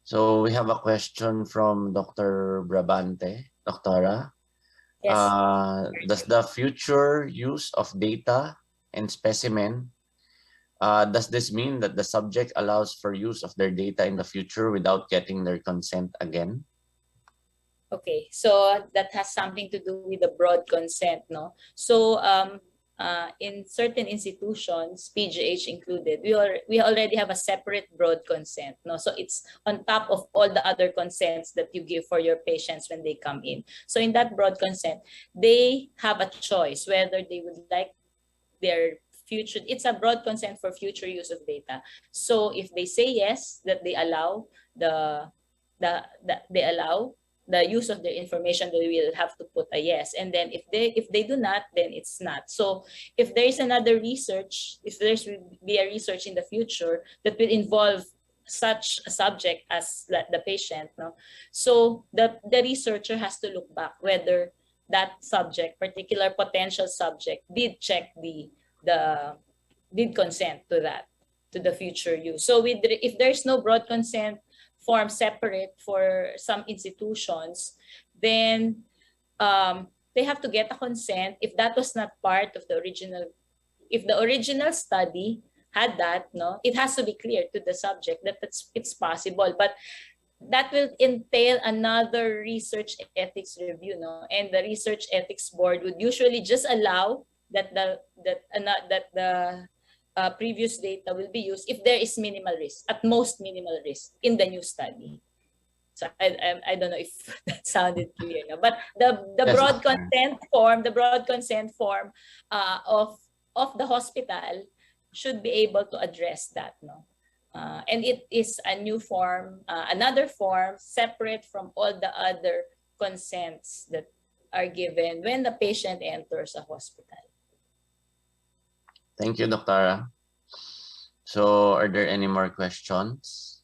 So we have a question from Dr. Brabante. Doctora, Yes. does the future use of data and specimen, does this mean that the subject allows for use of their data in the future without getting their consent again? Okay, so that has something to do with the broad consent, no? So in certain institutions, PGH included, we already have a separate broad consent, no? So it's on top of all the other consents that you give for your patients when they come in. So in that broad consent, they have a choice whether they would like their future, it's a broad consent for future use of data. So if they say yes, that they allow the use of their information, they will have to put a yes. And then if they do not, then it's not. So if there is another research, if there will be a research in the future that will involve such a subject as the patient, no? So the researcher has to look back whether that subject, particular potential subject, did consent to that, to the future use. So if there's no broad consent form separate for some institutions, then they have to get a consent if that was not part of the original. If the original study had that, no, it has to be clear to the subject that it's possible. But that will entail another research ethics review, no? And the research ethics board would usually just allow that the previous data will be used if there is minimal risk, at most minimal risk in the new study. So I don't know if that sounded clear, no? But the Yes, broad Doctor. consent form of the hospital should be able to address that, no? And it is a new form, another form separate from all the other consents that are given when the patient enters a hospital. Thank you, Doctora. So, are there any more questions?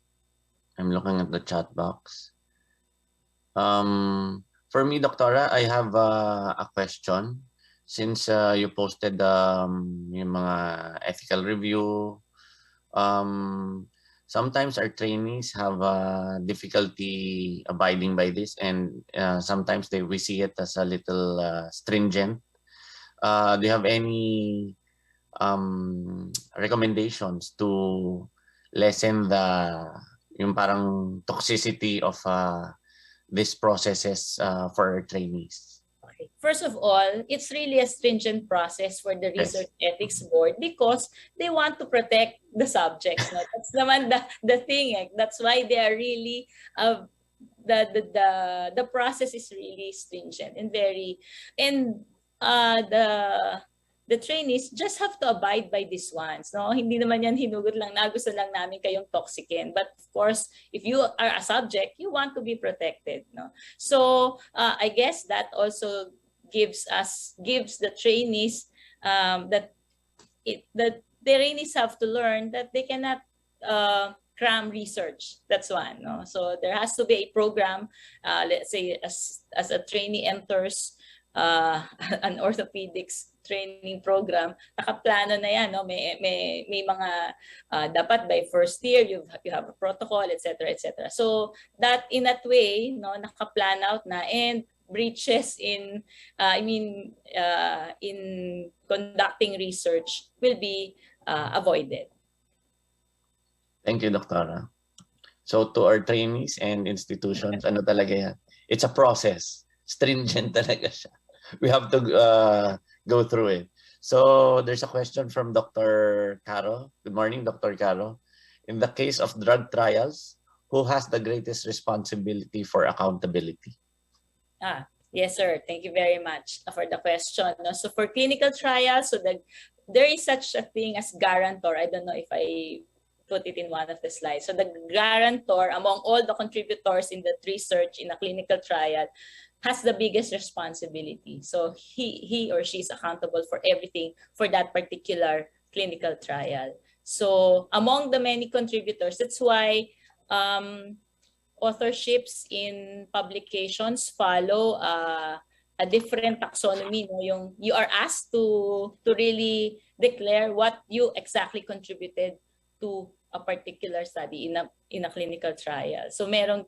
I'm looking at the chat box. For me, Doctora, I have a question. Since you posted yung mga ethical review, sometimes our trainees have difficulty abiding by this, and sometimes we see it as a little stringent. Do you have any recommendations to lessen yung parang toxicity of these processes for our trainees? Okay. First of all, it's really a stringent process for the Yes. Research Ethics Board because they want to protect the subjects. No? That's naman the thing. Eh. That's why they are really the process is really stringent and the trainees just have to abide by these ones. No? Hindi naman yan hinugot lang na gusto lang namin kayong toxicin. But of course, if you are a subject, you want to be protected. No? So I guess that also gives the trainees the trainees have to learn that they cannot cram research. That's one. No? So there has to be a program. Let's say as a trainee enters an orthopedics training program, nakaplano na yan, no? May mga dapat by first year you have a protocol, etc., etc. So that in that way, no, nakaplan out na, and breaches in in conducting research will be avoided. Thank you, Doctora. So to our trainees and institutions, ano talaga yan? It's a process. Stringent talaga siya. We have to go through it. So there's a question from Dr. Caro. Good morning, Dr. Caro. In the case of drug trials, who has the greatest responsibility for accountability? Yes, sir. Thank you very much for the question. So for clinical trials, there is such a thing as guarantor. I don't know if I put it in one of the slides. So the guarantor among all the contributors in the research in a clinical trial has the biggest responsibility. So he or she is accountable for everything for that particular clinical trial. So among the many contributors, that's why authorships in publications follow a different taxonomy. No? You are asked to really declare what you exactly contributed to a particular study in a clinical trial. So merong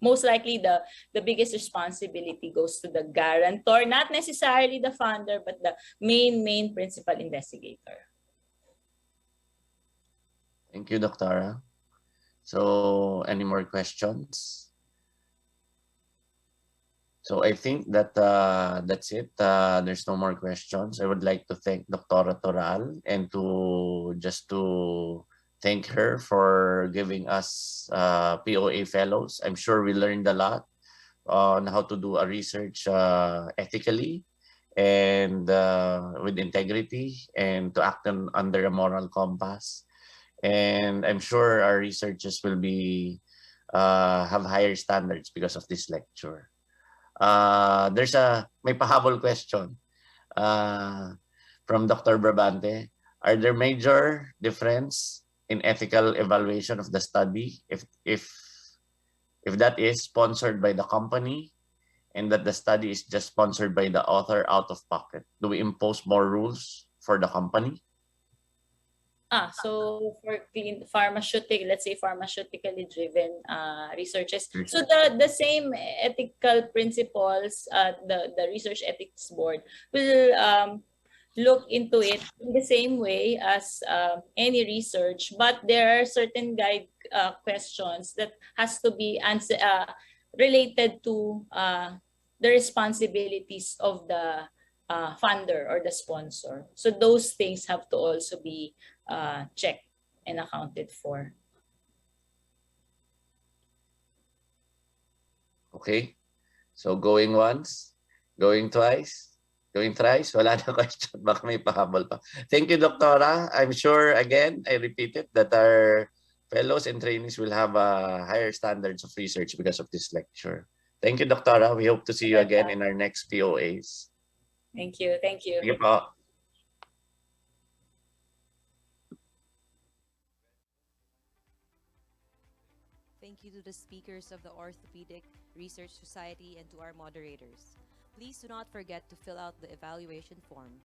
most likely the biggest responsibility goes to the guarantor, not necessarily the founder, but the main principal investigator. Thank you, Doctora. So any more questions? So I think that that's it. There's no more questions. I would like to thank Dr. Toral and to thank her for giving us POA fellows. I'm sure we learned a lot on how to do a research ethically and with integrity, and to act under a moral compass. And I'm sure our researchers will be have higher standards because of this lecture. May pahabol question from Dr. Brabante. Are there major difference in ethical evaluation of the study if that is sponsored by the company and that the study is just sponsored by the author out of pocket? Do we impose more rules for the company? So for let's say pharmaceutically driven researches. So the same ethical principles, the Research Ethics Board will look into it in the same way as any research, but there are certain guide questions that has to be related to the responsibilities of the funder or the sponsor. So those things have to also be checked and accounted for. Okay. So going once, going twice, going thrice, wala na question. Baka may pahabol pa. Thank you, Doctora. I'm sure, again, I repeat it, that our fellows and trainees will have higher standards of research because of this lecture. Thank you, Doctora. We hope to see you again in our next POAs. Thank you. Thank you. Sige po. Thank you to the speakers of the Orthopedic Research Society and to our moderators. Please do not forget to fill out the evaluation form.